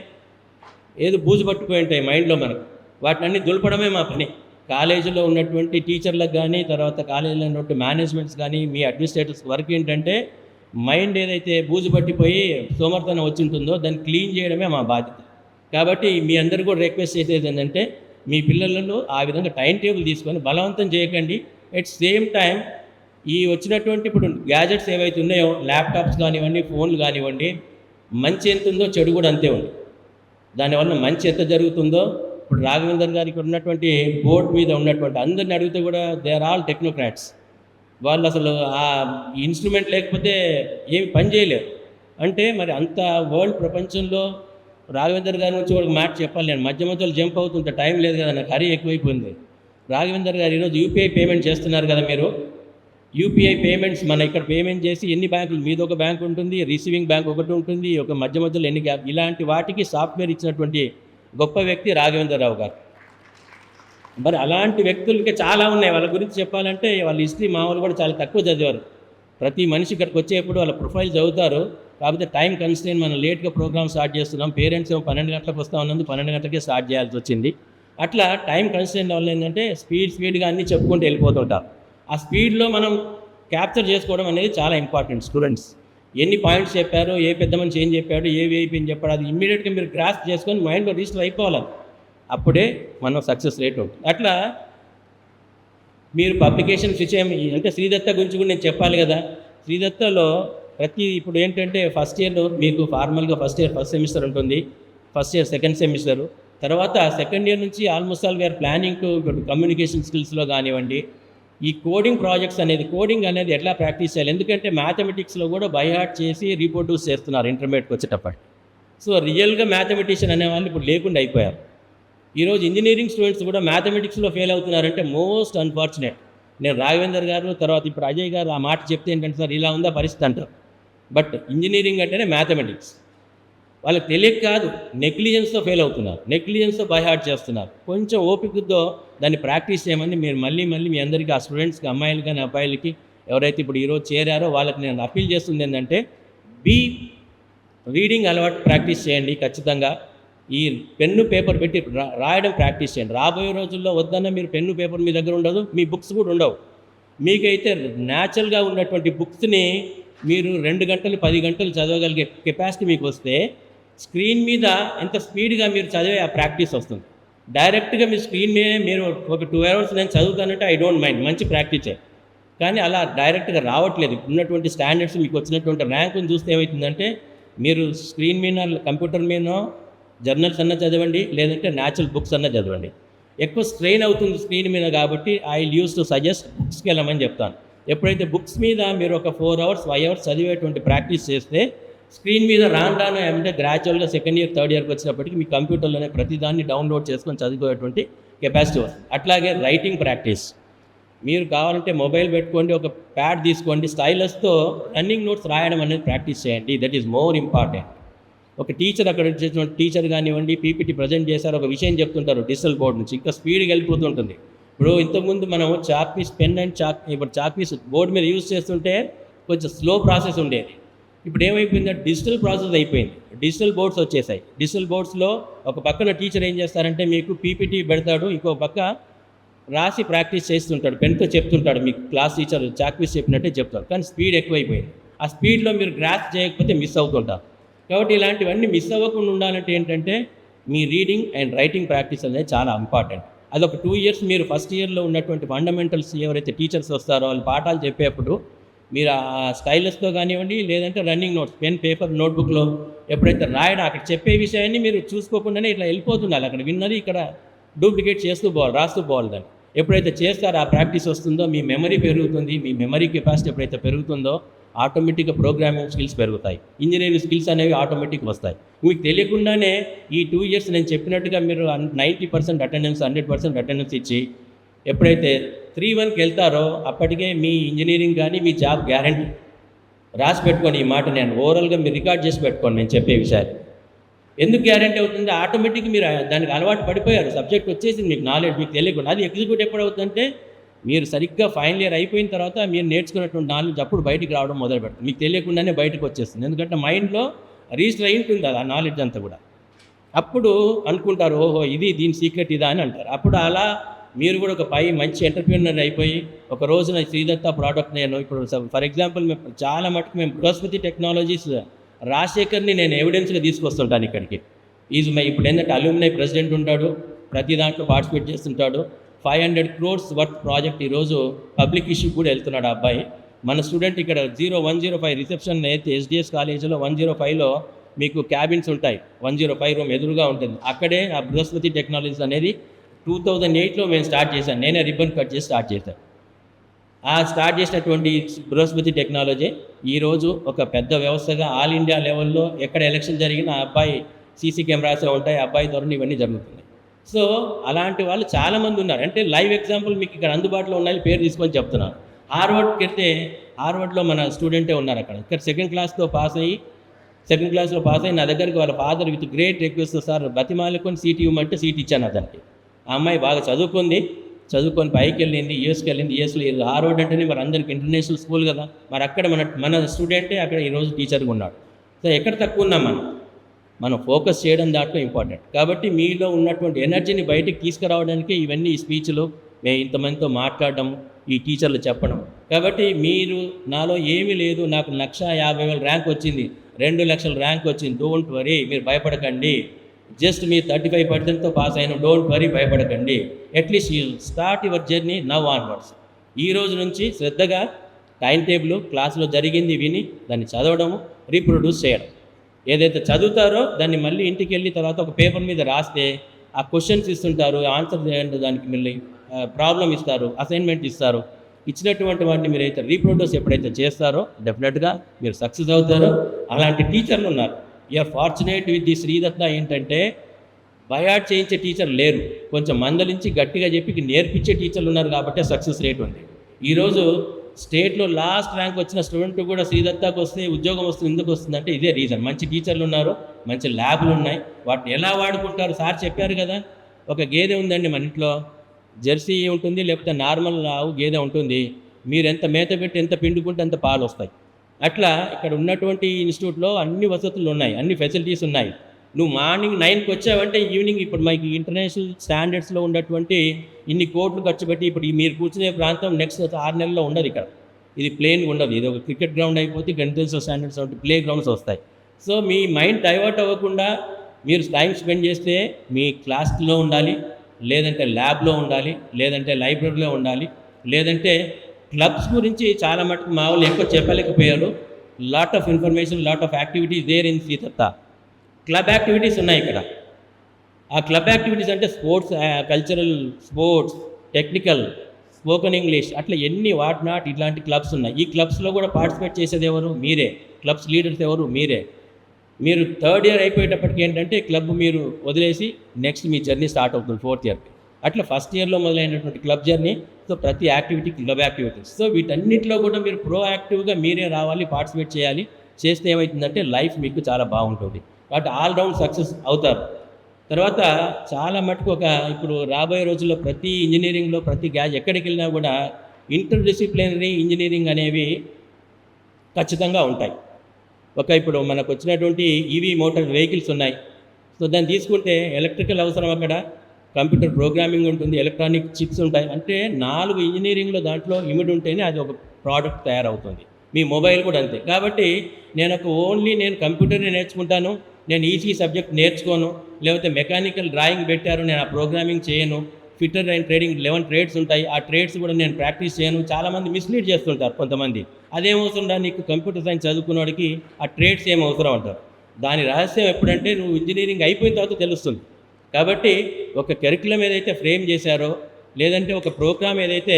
ఏదో బూజు పట్టుకుపోయి ఉంటాయి మైండ్లో మనకు, వాటిని అన్ని దులపడమే మా పని. కాలేజీలో ఉన్నటువంటి టీచర్లకు కానీ, తర్వాత కాలేజీలో ఉన్నటువంటి మేనేజ్మెంట్స్ కానీ, మీ అడ్మినిస్ట్రేటర్స్ వర్క్ ఏంటంటే మైండ్ ఏదైతే బూజు పట్టిపోయి సోమర్థనం వచ్చి ఉంటుందో దాన్ని క్లీన్ చేయడమే మా బాధ్యత. కాబట్టి మీ అందరూ కూడా రిక్వెస్ట్ చేసేది ఏంటంటే మీ పిల్లలను ఆ విధంగా టైం టేబుల్ తీసుకొని బలవంతం చేయకండి. ఎట్ సేమ్ టైం ఈ వచ్చినటువంటి ఇప్పుడు గ్యాజెట్స్ ఏవైతే ఉన్నాయో ల్యాప్టాప్స్ కానివ్వండి, ఫోన్లు కానివ్వండి, మంచి ఎంత ఉందో చెడు కూడా అంతే ఉంది. దానివల్ల మంచి ఎంత జరుగుతుందో ఇప్పుడు రాఘవేందర్ గారికి ఉన్నటువంటి బోర్డు మీద ఉన్నటువంటి అందరిని అడిగితే కూడా దే ఆర్ ఆల్ టెక్నోక్రాట్స్. వాళ్ళు అసలు ఆ ఇన్స్ట్రుమెంట్ లేకపోతే ఏమి పని చేయలేరు. అంటే మరి అంత వరల్డ్ ప్రపంచంలో రాఘవేందర్ గారి నుంచి ఒక మాట చెప్పాలి. నేను మధ్య మధ్యలో జంప్ అవుతుంటే టైం లేదు కదా, నాకు హరి ఎక్కువైపోయింది. రాఘవేందర్ గారు ఈరోజు యూపీఐ పేమెంట్ చేస్తున్నారు కదా మీరు. యూపీఐ పేమెంట్స్ మన ఇక్కడ పేమెంట్ చేసి ఎన్ని బ్యాంకులు, మీది ఒక బ్యాంక్ ఉంటుంది, రిసీవింగ్ బ్యాంక్ ఒకటి ఉంటుంది, ఒక మధ్య మధ్యలో ఎన్ని గ్యాప్, ఇలాంటి వాటికి సాఫ్ట్వేర్ ఇచ్చినటువంటి గొప్ప వ్యక్తి రాఘవేంద్రరావు గారు. మరి అలాంటి వ్యక్తులకి చాలా ఉన్నాయి. వాళ్ళ గురించి చెప్పాలంటే వాళ్ళ హిస్టరీ మామూలు కూడా చాలా తక్కువ చదివారు. ప్రతి మనిషి ఇక్కడికి వచ్చేప్పుడు వాళ్ళ ప్రొఫైల్ చదువుతారు. కాకపోతే టైం కన్స్ట్రెయిన్, మనం లేట్గా ప్రోగ్రామ్ స్టార్ట్ చేస్తున్నాం. పేరెంట్స్ ఏమో 12 గంటలకు వస్తూ ఉన్నందుకు 12 గంటలకే స్టార్ట్ చేయాల్సి వచ్చింది. అట్లా టైం కన్స్ట్రెయిన్ వల్ల ఏంటంటే స్పీడ్గా అన్నీ చెప్పుకుంటూ వెళ్ళిపోతుంటారు. ఆ స్పీడ్లో మనం క్యాప్చర్ చేసుకోవడం అనేది చాలా ఇంపార్టెంట్. స్టూడెంట్స్ ఎన్ని పాయింట్స్ చెప్పారు, ఏ పెద్ద మనిషి ఏం చెప్పాడు, ఏ వీఐపీ ఏం చెప్పాడు, అది ఇమ్మీడియట్గా మీరు గ్రాస్ప్ చేసుకొని మైండ్లో రిజిస్టర్ అయిపోవాలి. అప్పుడే మనం సక్సెస్ రేట్ ఉంటుంది. అట్లా మీరు పబ్లికేషన్స్ విషయం అంటే శ్రీదత్త గురించి కూడా నేను చెప్పాలి కదా. శ్రీదత్తలో ఇప్పుడు ఏంటంటే ఫస్ట్ ఇయర్ మీకు ఫార్మల్గా ఫస్ట్ ఇయర్ ఫస్ట్ సెమిస్టర్ ఉంటుంది, ఫస్ట్ ఇయర్ సెకండ్ సెమిస్టర్. తర్వాత సెకండ్ ఇయర్ నుంచి almost all we are planning to communication స్కిల్స్లో కానివ్వండి, ఈ కోడింగ్ అనేది ఎట్లా ప్రాక్టీస్ చేయాలి. ఎందుకంటే మ్యాథమెటిక్స్లో కూడా బై హార్ట్ చేసి రీప్రొడ్యూస్ చేస్తున్నారు ఇంటర్మీడియట్కి వచ్చేటప్పటికి. సో రియల్గా మ్యాథమెటిషియన్ అనేవాళ్ళు ఇప్పుడు లేకుండా అయిపోయారు. ఈరోజు ఇంజనీరింగ్ స్టూడెంట్స్ కూడా మ్యాథమెటిక్స్లో ఫెయిల్ అవుతున్నారంటే మోస్ట్ అన్ఫార్చునేట్. నేను రాఘవేందర్ గారు తర్వాత ఇప్పుడు అజయ్ గారు ఆ మాట చెప్తే ఏంటంటే సార్ ఇలా ఉందా పరిస్థితి అంటారు. బట్ ఇంజనీరింగ్ అంటేనే మ్యాథమెటిక్స్. వాళ్ళకి తెలియక కాదు, నెగ్లిజెన్స్తో ఫెయిల్ అవుతున్నారు, నెగ్లిజెన్స్తో బై హార్ట్ చేస్తున్నారు. కొంచెం ఓపికతో దాన్ని ప్రాక్టీస్ చేయమని మీరు మళ్ళీ మీ అందరికీ, ఆ స్టూడెంట్స్కి, అమ్మాయిలు కానీ అబ్బాయిలకి ఎవరైతే ఇప్పుడు ఈరోజు చేరారో వాళ్ళకి నేను అప్పీల్ చేస్తుంది ఏంటంటే రీడింగ్ అలవాటు ప్రాక్టీస్ చేయండి. ఖచ్చితంగా ఈ పెన్ను పేపర్ పెట్టి రాయడం ప్రాక్టీస్ చేయండి. రాబోయే రోజుల్లో వద్దన్న మీరు పెన్ను పేపర్ మీ దగ్గర ఉండదు, మీ బుక్స్ కూడా ఉండవు. మీకైతే న్యాచురల్గా ఉన్నటువంటి బుక్స్ని మీరు 2 గంటలు 10 గంటలు చదవగలిగే కెపాసిటీ మీకు వస్తే స్క్రీన్ మీద ఎంత స్పీడ్గా మీరు చదివే ఆ ప్రాక్టీస్ వస్తుంది. డైరెక్ట్గా మీ స్క్రీన్ మీద మీరు ఒక 2 hours నేను చదువుతానంటే ఐ డోంట్ మైండ్, మంచి ప్రాక్టీసే. కానీ అలా డైరెక్ట్గా రావట్లేదు. ఉన్నటువంటి స్టాండర్డ్స్ మీకు వచ్చినటువంటి ర్యాంకుని చూస్తే ఏమవుతుందంటే మీరు స్క్రీన్ మీద, కంప్యూటర్ మీద జర్నల్స్ అన్నా చదవండి, లేదంటే న్యాచురల్ బుక్స్ అన్నా చదవండి. ఎక్కువ స్ట్రెయిన్ అవుతుంది స్క్రీన్ మీద కాబట్టి ఐ యూస్ టు సజెస్ట్ బుక్స్కి వెళ్ళమని చెప్తాను. ఎప్పుడైతే బుక్స్ మీద మీరు ఒక 4 hours 5 hours చదివేటువంటి ప్రాక్టీస్ చేస్తే స్క్రీన్ మీద రాను ఏమంటే గ్రాడ్యువల్గా సెకండ్ ఇయర్ థర్డ్ ఇయర్కి వచ్చినప్పటికీ మీ కంప్యూటర్లోనే ప్రతిదాన్ని డౌన్లోడ్ చేసుకొని చదువుకునేటువంటి కెపాసిటీ వస్తుంది. అట్లాగే రైటింగ్ ప్రాక్టీస్, మీరు కావాలంటే మొబైల్ పెట్టుకోండి, ఒక ప్యాడ్ తీసుకోండి, స్టైలస్తో రన్నింగ్ నోట్స్ రాయడం అనేది ప్రాక్టీస్ చేయండి. That is more important. ఒక టీచర్ అక్కడ వచ్చేటువంటి టీచర్ కానివ్వండి, పీపీటీ ప్రజెంట్ చేశారు, ఒక విషయం చెప్తుంటారు డిజిటల్ బోర్డు నుంచి, ఇంకా స్పీడ్గా వెళ్ళిపోతుంటుంది. ఇప్పుడు ఇంతకుముందు మనం చాక్పీస్ పెన్ అండ్ ఇప్పుడు చాక్పీస్ బోర్డు మీద యూజ్ చేస్తుంటే కొంచెం స్లో ప్రాసెస్ ఉండేది. ఇప్పుడు ఏమైపోయిందంటే డిజిటల్ ప్రాసెస్ అయిపోయింది, డిజిటల్ బోర్డ్స్ వచ్చేసాయి. డిజిటల్ బోర్డ్స్లో ఒక పక్కన టీచర్ ఏం చేస్తారంటే మీకు పీపీటీ పెడతాడు, ఇంకో పక్క రాసి ప్రాక్టీస్ చేస్తుంటాడు, పెన్తో చెప్తుంటాడు, మీకు క్లాస్ టీచర్ చాక్పీస్ చెప్పినట్టే చెప్తాడు. కానీ స్పీడ్ ఎక్కువైపోయింది. ఆ స్పీడ్లో మీరు గ్రాస్ చేయకపోతే మిస్ అవుతుంటారు. కాబట్టి ఇలాంటివన్నీ మిస్ అవ్వకుండా ఉండాలంటే ఏంటంటే మీ రీడింగ్ అండ్ రైటింగ్ ప్రాక్టీస్ అనేది చాలా ఇంపార్టెంట్. అదొక 2 years మీరు ఫస్ట్ ఇయర్లో ఉన్నటువంటి ఫండమెంటల్స్ ఎవరైతే టీచర్స్ వస్తారో వాళ్ళు పాఠాలు చెప్పేప్పుడు మీరు ఆ స్టైలస్తో కానివ్వండి, లేదంటే రన్నింగ్ నోట్స్ పెన్ పేపర్ నోట్బుక్లో ఎప్పుడైతే రాయడం అక్కడ చెప్పే విషయాన్ని మీరు చూసుకోకుండానే ఇట్లా వెళ్ళిపోతుండాలి. అక్కడ విన్నది ఇక్కడ డూప్లికేట్ చేస్తూ పోవాలి, రాస్తూ పోవాలి. దాన్ని ఎప్పుడైతే చేస్తారో ఆ ప్రాక్టీస్ వస్తుందో మీ మెమరీ పెరుగుతుంది. మీ మెమరీ కెపాసిటీ ఎప్పుడైతే పెరుగుతుందో ఆటోమేటిక్గా ప్రోగ్రామింగ్ స్కిల్స్ పెరుగుతాయి, ఇంజనీరింగ్ స్కిల్స్ అనేవి ఆటోమేటిక్గా వస్తాయి. మీకు తెలియకుండానే ఈ 2 years నేను చెప్పినట్టుగా మీరు 90% అటెండెన్స్ 100% అటెండెన్స్ ఇచ్చి ఎప్పుడైతే 3-1కి వెళ్తారో అప్పటికే మీ ఇంజనీరింగ్ కానీ మీ జాబ్ గ్యారంటీ. రాసి పెట్టుకోండి ఈ మాట, నేను ఓవరాల్గా మీరు రికార్డ్ చేసి పెట్టుకోండి నేను చెప్పే విషయాలు. ఎందుకు గ్యారంటీ అవుతుంది? ఆటోమేటిక్గా మీరు దానికి అలవాటు పడిపోయారు, సబ్జెక్ట్ వచ్చేసింది, మీకు నాలెడ్జ్ మీకు తెలియకుండా. అది ఎగ్జిక్యూట్ ఎప్పుడు అవుతుందంటే మీరు సరిగ్గా ఫైనల్ ఇయర్ అయిపోయిన తర్వాత మీరు నేర్చుకున్నటువంటి నాలెడ్జ్ అప్పుడు బయటికి రావడం మొదలు పెడుతుంది. మీకు తెలియకుండానే బయటకు వచ్చేస్తుంది, ఎందుకంటే మైండ్లో రిజిస్టర్ అయి ఉంటుంది ఆ నాలెడ్జ్ అంతా కూడా. అప్పుడు అనుకుంటారు ఓహో ఇది దీని సీక్రెట్ ఇదా అని అంటారు. అప్పుడు అలా మీరు కూడా ఒక మంచి ఎంటర్ప్రీనర్ అయిపోయి ఒక రోజున శ్రీదత్త ప్రోడక్ట్ నేను ఇప్పుడు ఫర్ ఎగ్జాంపుల్ చాలా మటుకు మేము బృహస్పతి టెక్నాలజీస్ రాజశేఖర్ని నేను ఎవిడెన్స్గా తీసుకొస్తుంటాను ఇక్కడికి. ఇప్పుడు ఏంటంటే అల్యూమినై ప్రెసిడెంట్ ఉంటాడు, ప్రతి దాంట్లో పార్టిసిపేట్ చేస్తుంటాడు. 500 crores వర్త్ ప్రాజెక్ట్ ఈరోజు పబ్లిక్ ఇష్యూ కూడా వెళ్తున్నాడు ఆ అబ్బాయి. మన స్టూడెంట్ ఇక్కడ 0105 రిసెప్షన్ అయితే ఎస్డిఎస్ కాలేజీలో 105లో మీకు క్యాబిన్స్ ఉంటాయి, 105 రూమ్ ఎదురుగా ఉంటుంది. అక్కడే ఆ బృహస్పతి టెక్నాలజీస్ అనేది 2008లో మేము స్టార్ట్ చేశాను. నేనే రిబ్బన్ కట్ చేసి స్టార్ట్ చేశాను. ఆ స్టార్ట్ చేసినటువంటి బృహస్పతి టెక్నాలజీ ఈరోజు ఒక పెద్ద వ్యవస్థగా ఆల్ ఇండియా లెవెల్లో ఎక్కడ ఎలక్షన్ జరిగినా ఆ అబ్బాయి సీసీ కెమెరాస్ ఉంటాయి, అబ్బాయి ధోరణి ఇవన్నీ జరుగుతున్నాయి. సో అలాంటి వాళ్ళు చాలామంది ఉన్నారు. అంటే లైవ్ ఎగ్జాంపుల్ మీకు ఇక్కడ అందుబాటులో ఉన్నాయి, పేరు తీసుకొని చెప్తున్నాను. హార్వర్డ్కి వెళ్తే హార్వర్డ్లో మన స్టూడెంటే ఉన్నారు అక్కడ. ఇక్కడ సెకండ్ క్లాస్లో పాస్ అయ్యి నా దగ్గరికి వాళ్ళ father with great request sir బతిమాలుకొని సీట్ ఇవ్వమంటే సీట్ ఇచ్చాను అతనికి. ఆ అమ్మాయి బాగా చదువుకొని పైకి వెళ్ళింది, యూఎస్కి వెళ్ళింది. యూఎస్లో హార్వర్డ్ అంటేనే మరి అందరికి ఇంటర్నేషనల్ స్కూల్ కదా, మరి అక్కడ మన స్టూడెంటే అక్కడ ఈరోజు టీచర్గా ఉన్నాడు. సో ఎక్కడ తక్కువ ఉన్నాం మనం ఫోకస్ చేయడం దాంట్లో ఇంపార్టెంట్. కాబట్టి మీలో ఉన్నటువంటి ఎనర్జీని బయటికి తీసుకురావడానికి ఇవన్నీ ఈ స్పీచ్లు, మేము ఇంతమందితో మాట్లాడడం, ఈ టీచర్లు చెప్పడం. కాబట్టి మీరు నాలో ఏమీ లేదు, నాకు 1,50,000 ర్యాంక్ వచ్చింది, 2 లక్షల ర్యాంక్ వచ్చింది, డోంట్ వరీ, మీరు భయపడకండి. జస్ట్ మీరు 35%తో పాస్ అయిన, డోంట్ వరీ, భయపడకండి. At least you start your journey now onwards. ఈ రోజు నుంచి శ్రద్ధగా టైం టేబుల్ క్లాసులో జరిగింది విని దాన్ని చదవడము, రీప్రొడ్యూస్ చేయడం. ఏదైతే చదువుతారో దాన్ని మళ్ళీ ఇంటికి వెళ్ళి తర్వాత ఒక పేపర్ మీద రాస్తే ఆ క్వశ్చన్స్ ఇస్తుంటారు, ఆన్సర్ చేయండి, దానికి మళ్ళీ ప్రాబ్లం ఇస్తారు, అసైన్మెంట్ ఇస్తారు. ఇచ్చినటువంటి వాటిని మీరైతే రీప్రొడ్యూస్ ఎప్పుడైతే చేస్తారో డెఫినెట్గా మీరు సక్సెస్ అవుతారో. అలాంటి టీచర్లు ఉన్నారు. You are fortunate with the Sridatta. ఏంటంటే బయాట్ చేయించే టీచర్ లేరు, కొంచెం మందలించి గట్టిగా చెప్పి నేర్పించే టీచర్లు ఉన్నారు కాబట్టి సక్సెస్ రేట్ ఉంది. ఈరోజు స్టేట్లో లాస్ట్ ర్యాంక్ వచ్చిన స్టూడెంట్ కూడా శ్రీదత్తాకు వస్తే ఉద్యోగం వస్తుంది. ఎందుకు వస్తుందంటే ఇదే రీజన్. మంచి టీచర్లు ఉన్నారు, మంచి ల్యాబ్లు ఉన్నాయి, వాటిని ఎలా వాడుకుంటారు సార్ చెప్పారు కదా. ఒక గేదె ఉందండి మన ఇంట్లో, జెర్సీ ఉంటుంది, లేకపోతే నార్మల్ ఆవు గేదె ఉంటుంది. మీరు ఎంత మేత పెట్టి ఎంత పిండుకుంటే అంత పాలు వస్తాయి. అట్లా ఇక్కడ ఉన్నటువంటి ఇన్స్టిట్యూట్లో అన్ని వసతులు ఉన్నాయి, అన్ని ఫెసిలిటీస్ ఉన్నాయి. నువ్వు మార్నింగ్ 9కి వచ్చావంటే ఈవినింగ్, ఇప్పుడు మనకి ఇంటర్నేషనల్ స్టాండర్డ్స్లో ఉన్నటువంటి ఇన్ని కోట్లు ఖర్చు పెట్టి ఇప్పుడు మీరు కూర్చునే ప్రాంతం నెక్స్ట్ 6 నెలల్లో ఉండదు. ఇక్కడ ఇది ప్లేన్గా ఉండదు, ఇది ఒక క్రికెట్ గ్రౌండ్ అయిపోతే ఇంటర్నేషనల్ స్టాండర్డ్స్ ప్లే గ్రౌండ్స్ వస్తాయి. సో మీ మైండ్ డైవర్ట్ అవ్వకుండా మీరు టైం స్పెండ్ చేస్తే మీ క్లాస్లో ఉండాలి, లేదంటే ల్యాబ్లో ఉండాలి, లేదంటే లైబ్రరీలో ఉండాలి, లేదంటే క్లబ్స్ గురించి చాలా మటుకు మా వాళ్ళు ఎక్కువ చెప్పలేకపోయారు. Lot of information, lot of activities there in Sridatta. Club activities ఉన్నాయి ఇక్కడ. ఆ క్లబ్ యాక్టివిటీస్ అంటే sports, cultural, sports, technical, spoken English, అట్లా ఎన్ని వాట్ నాట్ ఇట్లాంటి క్లబ్స్ ఉన్నాయి. ఈ క్లబ్స్లో కూడా పార్టిసిపేట్ చేసేది ఎవరు? మీరే. క్లబ్స్ లీడర్స్ ఎవరు? మీరే. మీరు 3rd ఇయర్ అయిపోయేటప్పటికి ఏంటంటే క్లబ్ మీరు వదిలేసి నెక్స్ట్ మీ జర్నీ స్టార్ట్ అవుతుంది 4th ఇయర్కి. అట్లా ఫస్ట్ ఇయర్లో మొదలైనటువంటి క్లబ్ జర్నీ. సో ప్రతి యాక్టివిటీ క్లబ్ యాక్టివిటీస్. సో వీటన్నిటిలో కూడా మీరు ప్రోయాక్టివ్గా మీరే రావాలి, పార్టిసిపేట్ చేయాలి. చేస్తే ఏమవుతుందంటే లైఫ్ మీకు చాలా బాగుంటుంది. కాబట్టి ఆల్రౌండ్ సక్సెస్ అవుతారు. తర్వాత చాలా మటుకు ఇప్పుడు రాబోయే రోజుల్లో ప్రతి ఇంజనీరింగ్లో ప్రతి ఎక్కడికి వెళ్ళినా కూడా ఇంటర్డిసిప్లినరీ ఇంజనీరింగ్ అనేవి ఖచ్చితంగా ఉంటాయి. ఇప్పుడు మనకు వచ్చినటువంటి ఈవీ మోటార్ వెహికల్స్ ఉన్నాయి. సో దాన్ని తీసుకుంటే ఎలక్ట్రికల్ అవసరం, అక్కడ కంప్యూటర్ ప్రోగ్రామింగ్ ఉంటుంది, ఎలక్ట్రానిక్ చిప్స్ ఉంటాయి. అంటే 4 ఇంజనీరింగ్లో దాంట్లో ఇమిడి ఉంటేనే అది ఒక ప్రోడక్ట్ తయారవుతుంది. మీ మొబైల్ కూడా అంతే. కాబట్టి నేను కంప్యూటర్ని నేర్చుకుంటాను, నేను ఈసీ సబ్జెక్ట్ నేర్చుకోను, లేకపోతే మెకానికల్ డ్రాయింగ్ పెట్టారు నేను ఆ ప్రోగ్రామింగ్ చేయను, ఫిట్టర్ అండ్ ట్రేడింగ్ 11 ట్రేడ్స్ ఉంటాయి, ఆ ట్రేడ్స్ కూడా నేను ప్రాక్టీస్ చేయను. చాలామంది మిస్లీడ్ చేస్తుంటారు కొంతమంది. అదేమవసరం రా, నీకు కంప్యూటర్ సైన్స్ చదువుకున్నవాడికి ఆ ట్రేడ్స్ ఏం అవసరం అంటారు. దాని రహస్యం ఎప్పుడంటే నువ్వు ఇంజనీరింగ్ అయిపోయిన తర్వాత తెలుస్తుంది. కాబట్టి ఒక కరికులం ఏదైతే ఫ్రేమ్ చేశారో, లేదంటే ఒక ప్రోగ్రామ్ ఏదైతే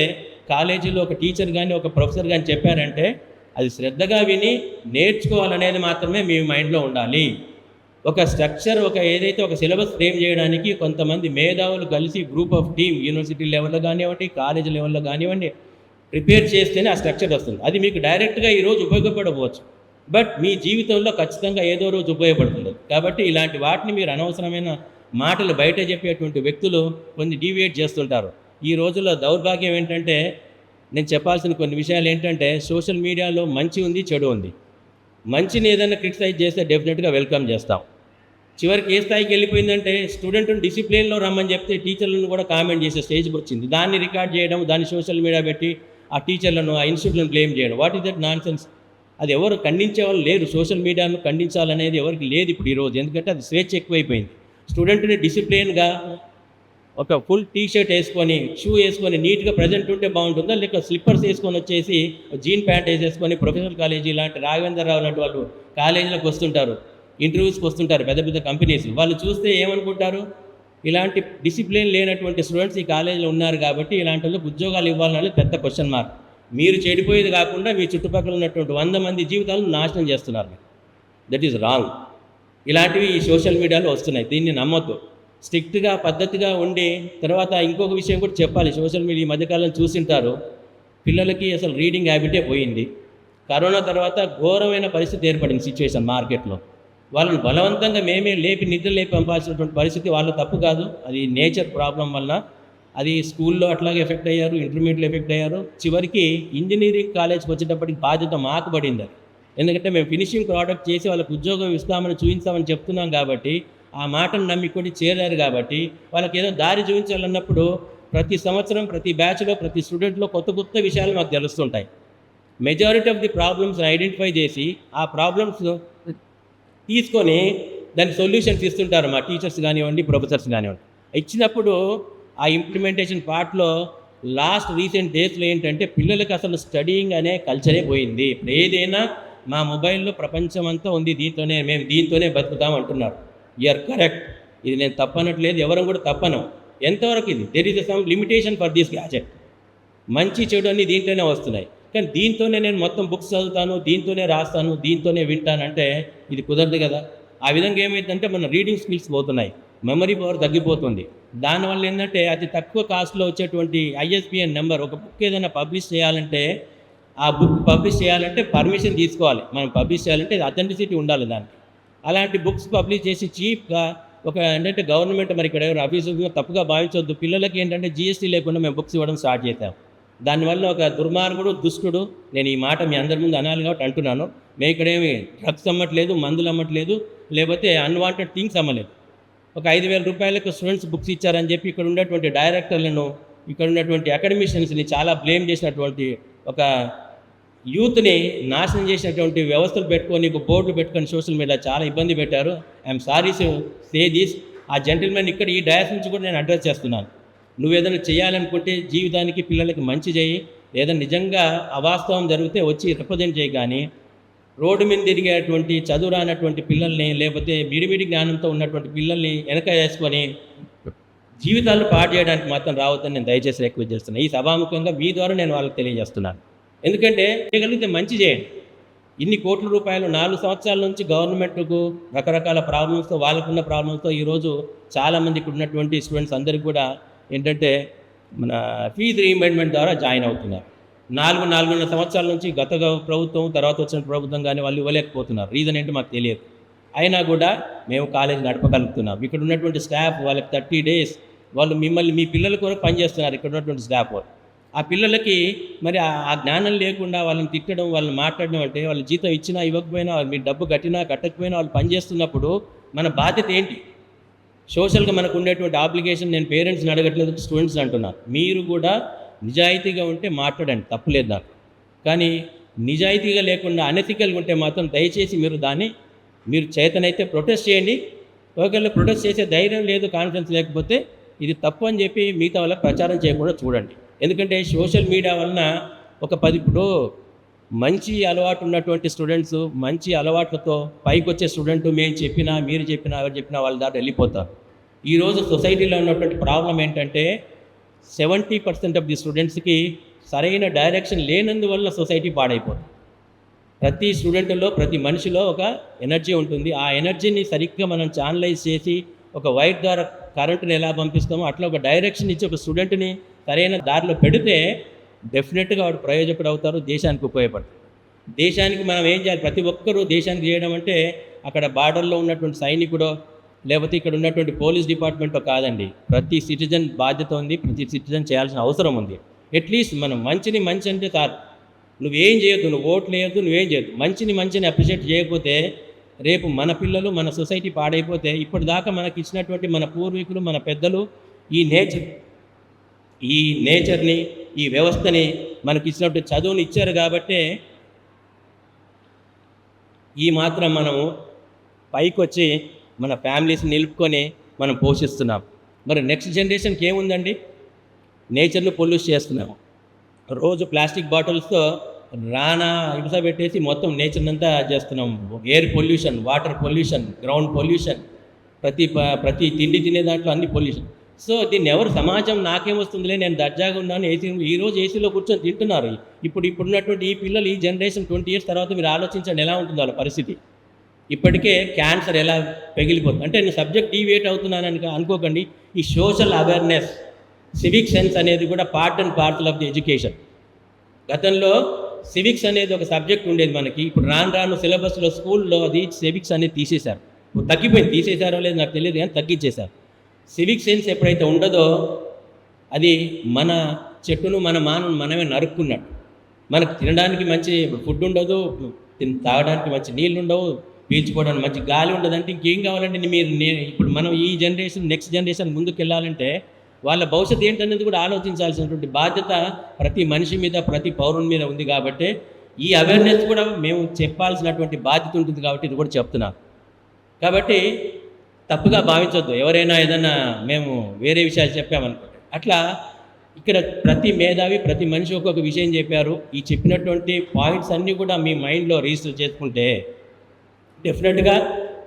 కాలేజీలో ఒక టీచర్ కానీ ఒక ప్రొఫెసర్ కానీ చెప్పారంటే అది శ్రద్ధగా విని నేర్చుకోవాలనేది మాత్రమే మీ మైండ్లో ఉండాలి. ఒక స్ట్రక్చర్, ఏదైతే ఒక సిలబస్ ఫ్రేమ్ చేయడానికి కొంతమంది మేధావులు కలిసి గ్రూప్ ఆఫ్ టీమ్ యూనివర్సిటీ లెవెల్లో కానివ్వండి, కాలేజీ లెవెల్లో కానివ్వండి ప్రిపేర్ చేస్తేనే ఆ స్ట్రక్చర్ వస్తుంది. అది మీకు డైరెక్ట్గా ఈరోజు ఉపయోగపడవచ్చు, బట్ మీ జీవితంలో ఖచ్చితంగా ఏదో రోజు ఉపయోగపడుతుంది. కాబట్టి ఇలాంటి వాటిని మీరు అనవసరమైన మాటలు బయట చెప్పేటువంటి వ్యక్తులు కొన్ని డీవియేట్ చేస్తుంటారు. ఈ రోజుల్లో దౌర్భాగ్యం ఏంటంటే, నేను చెప్పాల్సిన కొన్ని విషయాలు ఏంటంటే, సోషల్ మీడియాలో మంచి ఉంది, చెడు ఉంది. మంచిని ఏదైనా క్రిటిసైజ్ చేస్తే డెఫినెట్గా వెల్కమ్ చేస్తాం. చివరికి ఏ స్థాయికి వెళ్ళిపోయిందంటే, స్టూడెంట్ని డిసిప్లిన్లో రమ్మని చెప్తే టీచర్లను కూడా కామెంట్ చేసే స్టేజ్కి వచ్చింది. దాన్ని రికార్డ్ చేయడం, దాన్ని సోషల్ మీడియా పెట్టి ఆ టీచర్లను, ఆ ఇన్స్టిట్యూట్లను బ్లేమ్ చేయడం. What is that non sense? అది ఎవరు ఖండించే వాళ్ళు లేరు. సోషల్ మీడియాను ఖండించాలనేది ఎవరికి లేదు ఇప్పుడు ఈరోజు. ఎందుకంటే అది స్వేచ్ఛ ఎక్కువైపోయింది. స్టూడెంట్ని డిసిప్లిన్గా ఒక ఫుల్ టీషర్ట్ వేసుకొని, షూ వేసుకొని నీట్గా ప్రజెంట్ ఉంటే బాగుంటుందా, లేక స్లిప్పర్స్ వేసుకొని వచ్చేసి జీన్ ప్యాంట్ వేసేసుకొని ప్రొఫెషనల్ కాలేజీ లాంటి రాఘవేంద్రరావు లాంటి వాళ్ళు కాలేజీలకు వస్తుంటారు. ఇంటర్వ్యూస్కి వస్తుంటారు పెద్ద పెద్ద కంపెనీస్. వాళ్ళు చూస్తే ఏమనుకుంటారు, ఇలాంటి డిసిప్లిన్ లేనటువంటి స్టూడెంట్స్ ఈ కాలేజీలో ఉన్నారు కాబట్టి ఇలాంటి వాళ్ళకి ఉద్యోగాలు ఇవ్వాలనేది పెద్ద క్వశ్చన్ మార్క్. మీరు చెడిపోయేది కాకుండా మీ చుట్టుపక్కల ఉన్నటువంటి 100 మంది జీవితాలను నాశనం చేస్తున్నారు. That is wrong. ఇలాంటివి ఈ సోషల్ మీడియాలో వస్తున్నాయి. దీన్ని నమ్మొద్దు. స్ట్రిక్ట్గా పద్ధతిగా ఉండి తర్వాత ఇంకొక విషయం కూడా చెప్పాలి. సోషల్ మీడియా ఈ మధ్యకాలం చూసింటారు, పిల్లలకి అసలు రీడింగ్ హ్యాబిటే పోయింది. కరోనా తర్వాత ఘోరమైన పరిస్థితి ఏర్పడింది సిచ్యువేషన్ మార్కెట్లో. వాళ్ళని బలవంతంగా మేమే లేపి నిద్ర లేపి పంపాల్సినటువంటి పరిస్థితి వాళ్ళ తప్పు కాదు, అది నేచర్ ప్రాబ్లం వల్ల. అది స్కూల్లో అట్లాగే ఎఫెక్ట్ అయ్యారు, ఇంటర్మీడియట్లో ఎఫెక్ట్ అయ్యారు. చివరికి ఇంజనీరింగ్ కాలేజ్కి వచ్చేటప్పటికి బాధ్యత మాకు పడింది. ఎందుకంటే మేము ఫినిషింగ్ ప్రోడక్ట్ చేసి వాళ్ళకి ఉద్యోగం ఇస్తామని చూపించామని చెప్తున్నాం కాబట్టి, ఆ మాటను నమ్మి చేరారు కాబట్టి వాళ్ళకి ఏదో దారి చూపించాలన్నప్పుడు ప్రతి సంవత్సరం ప్రతి బ్యాచ్లో ప్రతి స్టూడెంట్లో కొత్త కొత్త విషయాలు మాకు తెలుస్తుంటాయి. మెజారిటీ ఆఫ్ ది ప్రాబ్లమ్స్ని ఐడెంటిఫై చేసి ఆ ప్రాబ్లమ్స్ తీసుకొని దాని సొల్యూషన్స్ ఇస్తుంటారు మా టీచర్స్ కానివ్వండి, ప్రొఫెసర్స్ కానివ్వండి. ఇచ్చినప్పుడు ఆ ఇంప్లిమెంటేషన్ పార్ట్లో లాస్ట్ రీసెంట్ డేస్లో ఏంటంటే పిల్లలకి అసలు స్టడీయింగ్ అనే కల్చరే పోయింది. ఇప్పుడు ఏదైనా మా మొబైల్లో ప్రపంచం అంతా ఉంది, మేము దీంతోనే బతుకుతాం అంటున్నారు. You are correct. ఇది నేను తప్పనట్లేదు, ఎవరు కూడా తప్పను. ఎంతవరకు ఇది there is some limitation for this gadget. మంచి చెడు అన్నీ దీంట్లోనే వస్తున్నాయి. కానీ దీంతోనే నేను మొత్తం బుక్స్ చదువుతాను, దీంతోనే రాస్తాను, దీంతోనే వింటానంటే ఇది కుదరదు కదా. ఆ విధంగా ఏమైందంటే మన రీడింగ్ స్కిల్స్ పోతున్నాయి, మెమరీ పవర్ తగ్గిపోతుంది. దానివల్ల ఏంటంటే అతి తక్కువ కాస్ట్లో వచ్చేటువంటి ISBN నెంబర్, ఒక బుక్ ఏదైనా పబ్లిష్ చేయాలంటే ఆ బుక్ పబ్లిష్ చేయాలంటే పర్మిషన్ తీసుకోవాలి. మనం పబ్లిష్ చేయాలంటే అథెంటిసిటీ ఉండాలి దానికి. అలాంటి బుక్స్ పబ్లిష్ చేసి చీప్గా ఒక ఏంటంటే గవర్నమెంట్ మరి ఇక్కడ ఆఫీసుగా తప్పుగా భావించవద్దు, పిల్లలకి ఏంటంటే GST లేకుండా మేము బుక్స్ ఇవ్వడం స్టార్ట్ చేసాం. దానివల్ల ఒక దుర్మార్గుడు దుష్టుడు, నేను ఈ మాట మీ అందరి ముందు అనాలి కాబట్టి అంటున్నాను, మేము ఇక్కడేమి డ్రగ్స్ అమ్మట్లేదు, మందులు అమ్మట్లేదు, లేకపోతే అన్వాంటెడ్ థింగ్స్ అమ్మలేదు. ఒక 5,000 రూపాయలకు స్టూడెంట్స్ బుక్స్ ఇచ్చారని చెప్పి ఇక్కడ ఉన్నటువంటి డైరెక్టర్లను, ఇక్కడ ఉన్నటువంటి అకాడమిషియన్స్ని చాలా బ్లేమ్ చేసినటువంటి ఒక యూత్ని నాశనం చేసినటువంటి వ్యవస్థలు పెట్టుకొని బోర్డులు పెట్టుకొని సోషల్ మీడియా చాలా ఇబ్బంది పెట్టారు. I'm sorry to say this. ఆ జెంటిల్మెన్ ఇక్కడ ఈ డయాస్ నుంచి కూడా నేను అడ్రస్ చేస్తున్నాను. నువ్వేదైనా చేయాలనుకుంటే జీవితానికి పిల్లలకి మంచి చేయి, లేదా నిజంగా అవాస్తవం జరిగితే వచ్చి రిప్రజెంట్ చేయి. కానీ రోడ్డు మీద తిరిగేటువంటి చదువు రానటువంటి పిల్లల్ని, లేకపోతే విడివిడి జ్ఞానంతో ఉన్నటువంటి పిల్లల్ని వెనక వేసుకొని జీవితాలను పాడు చేయడానికి మాత్రం రావద్దని నేను దయచేసి రిక్వెస్ట్ చేస్తున్నాను. ఈ సభాముఖంగా మీ ద్వారా నేను వాళ్ళకి తెలియజేస్తున్నాను. ఎందుకంటే చేయగలిగితే మంచి చేయండి. ఇన్ని కోట్ల రూపాయలు 4 సంవత్సరాల నుంచి గవర్నమెంట్కు రకరకాల ప్రాబ్లమ్స్తో, వాళ్ళకున్న ప్రాబ్లమ్స్తో ఈరోజు చాలామంది ఇక్కడ ఉన్నటువంటి స్టూడెంట్స్ అందరికీ కూడా ఏంటంటే మన ఫీజు రీయింబర్స్మెంట్ ద్వారా జాయిన్ అవుతున్నారు. 4.5 సంవత్సరాల నుంచి గత ప్రభుత్వం, తర్వాత వచ్చిన ప్రభుత్వం కానీ వాళ్ళు ఇవ్వలేకపోతున్నారు. రీజన్ ఏంటో మాకు తెలియదు. అయినా కూడా మేము కాలేజ్ నడపగలుగుతున్నాం. ఇక్కడ ఉన్నటువంటి స్టాఫ్ వాళ్ళకి 30 days వాళ్ళు మిమ్మల్ని, మీ పిల్లల కొరకు పనిచేస్తున్నారు. ఇక్కడ ఉన్నటువంటి స్టాఫ్ వాళ్ళు ఆ పిల్లలకి మరి ఆ జ్ఞానం లేకుండా వాళ్ళని తిట్టడం, వాళ్ళని మాట్లాడడం అంటే, వాళ్ళ జీతం ఇచ్చినా ఇవ్వకపోయినా, మీరు డబ్బు కట్టినా కట్టకపోయినా వాళ్ళు పనిచేస్తున్నప్పుడు మన బాధ్యత ఏంటి? సోషల్గా మనకు ఉండేటువంటి ఆబ్లిగేషన్, నేను పేరెంట్స్ని అడగట్లేదు, స్టూడెంట్స్ని అంటున్నాను. మీరు కూడా నిజాయితీగా ఉంటే మాట్లాడండి, తప్పులేదు నాకు. కానీ నిజాయితీగా లేకుండా అనెథికల్గా ఉంటే మాత్రం దయచేసి మీరు చేతనైతే ప్రొటెస్ట్ చేయండి. ఒకవేళ ప్రొటెస్ట్ చేసే ధైర్యం లేదు, కాన్ఫిడెన్స్ లేకపోతే ఇది తప్పు అని చెప్పి మిగతా వాళ్ళకి ప్రచారం చేయకుండా చూడండి. ఎందుకంటే సోషల్ మీడియా వలన ఒక 10 ఇప్పుడు మంచి అలవాటు ఉన్నటువంటి స్టూడెంట్స్, మంచి అలవాట్లతో పైకి వచ్చే స్టూడెంట్ మేము చెప్పినా, మీరు చెప్పినా, ఎవరు చెప్పినా వాళ్ళ దాటి వెళ్ళిపోతారు. ఈరోజు సొసైటీలో ఉన్నటువంటి ప్రాబ్లం ఏంటంటే 70% ఆఫ్ ది స్టూడెంట్స్కి సరైన డైరెక్షన్ లేనందువల్ల సొసైటీ పాడైపోతుంది. ప్రతి స్టూడెంట్లో, ప్రతి మనిషిలో ఒక ఎనర్జీ ఉంటుంది. ఆ ఎనర్జీని సరిగ్గా మనం ఛానలైజ్ చేసి ఒక వైర్ ద్వారా కరెంటుని ఎలా పంపిస్తామో అట్లా ఒక డైరెక్షన్ ఇచ్చి ఒక స్టూడెంట్ని సరైన దారిలో పెడితే డెఫినెట్గా వాడు ప్రయోజకుడు అవుతారు, దేశానికి ఉపయోగపడతారు. దేశానికి మనం ఏం చేయాలి? ప్రతి ఒక్కరూ దేశానికి చేయడం అంటే అక్కడ బార్డర్లో ఉన్నటువంటి సైనికుడో, లేకపోతే ఇక్కడ ఉన్నటువంటి పోలీస్ డిపార్ట్మెంటో కాదండి. ప్రతి సిటిజన్ బాధ్యత ఉంది, ప్రతి సిటిజన్ చేయాల్సిన అవసరం ఉంది. అట్లీస్ట్ మనం మంచి అంటే కాదు, నువ్వేం చేయొద్దు, నువ్వు ఓట్లు వేయొద్దు, నువ్వేం చేయొద్దు. మంచిని అప్రిషియేట్ చేయకపోతే రేపు మన పిల్లలు, మన సొసైటీ పాడైపోతే, ఇప్పటిదాకా మనకి ఇచ్చినటువంటి మన పూర్వీకులు, మన పెద్దలు ఈ నేచర్ని, ఈ వ్యవస్థని మనకి ఇచ్చినటువంటి చదువుని ఇచ్చారు కాబట్టే ఈ మాత్రం మనము పైకి వచ్చి మన ఫ్యామిలీస్ని నిలుపుకొని మనం పోషిస్తున్నాం. మరి నెక్స్ట్ జనరేషన్కి ఏముందండి? నేచర్ను పొల్యూట్ చేస్తున్నాము. రోజు ప్లాస్టిక్ బాటిల్స్తో రానా ఇటుస పెట్టేసి మొత్తం నేచర్ అంతా చేస్తున్నాం. Air pollution, water pollution, ground pollution, ప్రతి తిండి తినే దాంట్లో అన్ని పొల్యూషన్. సో దీన్ని ఎవరు సమాజం నాకేమొస్తుందిలే, నేను దర్జాగా ఉన్నాను, ఏసీ ఈరోజు ఏసీలో కూర్చొని తింటున్నారు. ఇప్పుడున్నటువంటి ఈ పిల్లలు, ఈ జనరేషన్ 20 years తర్వాత మీరు ఆలోచించండి ఎలా ఉంటుందో వాళ్ళ పరిస్థితి. ఇప్పటికే క్యాన్సర్ ఎలా పెగిలిపోతుంది. అంటే నేను సబ్జెక్ట్ డీవియేట్ అవుతున్నానని అనుకోకండి. ఈ సోషల్ అవేర్నెస్, సివిక్ సెన్స్ అనేది కూడా part and parcel of the education. గతంలో సివిక్స్ అనేది ఒక సబ్జెక్ట్ ఉండేది మనకి. ఇప్పుడు రాను సిలబస్లో స్కూల్లో అది సివిక్స్ అనేది తీసేశారు. తగ్గిపోయింది, తీసేశారో లేదు నాకు తెలియదు కానీ తగ్గించేశారు. సివిక్ సెన్స్ ఎప్పుడైతే ఉండదో అది మన చెట్టును మన మానవును మనమే నరుక్కున్నట్టు. మనకు తినడానికి మంచి ఫుడ్ ఉండదు, తాగడానికి మంచి నీళ్ళు ఉండవు, పీల్చుకోవడానికి మంచి గాలి ఉండదంటే ఇంకేం కావాలంటే ఇప్పుడు మనం ఈ జనరేషన్, నెక్స్ట్ జనరేషన్ ముందుకు వెళ్ళాలంటే వాళ్ళ భవిష్యత్తు ఏంటనేది కూడా ఆలోచించాల్సినటువంటి బాధ్యత ప్రతి మనిషి మీద, ప్రతి పౌరుని మీద ఉంది. కాబట్టి ఈ అవేర్నెస్ కూడా మేము చెప్పాల్సినటువంటి బాధ్యత ఉంటుంది. కాబట్టి ఇది కూడా చెప్తున్నాను. కాబట్టి తప్పుగా భావించొద్దు. ఎవరైనా ఏదైనా మేము వేరే విషయాలు చెప్పామనుకోండి. అట్లా ఇక్కడ ప్రతి మేధావి, ప్రతి మనిషి ఒక్కొక్క విషయం చెప్పారు. ఈ చెప్పినటువంటి పాయింట్స్ అన్నీ కూడా మీ మైండ్లో రిజిస్టర్ చేసుకుంటే డెఫినెట్గా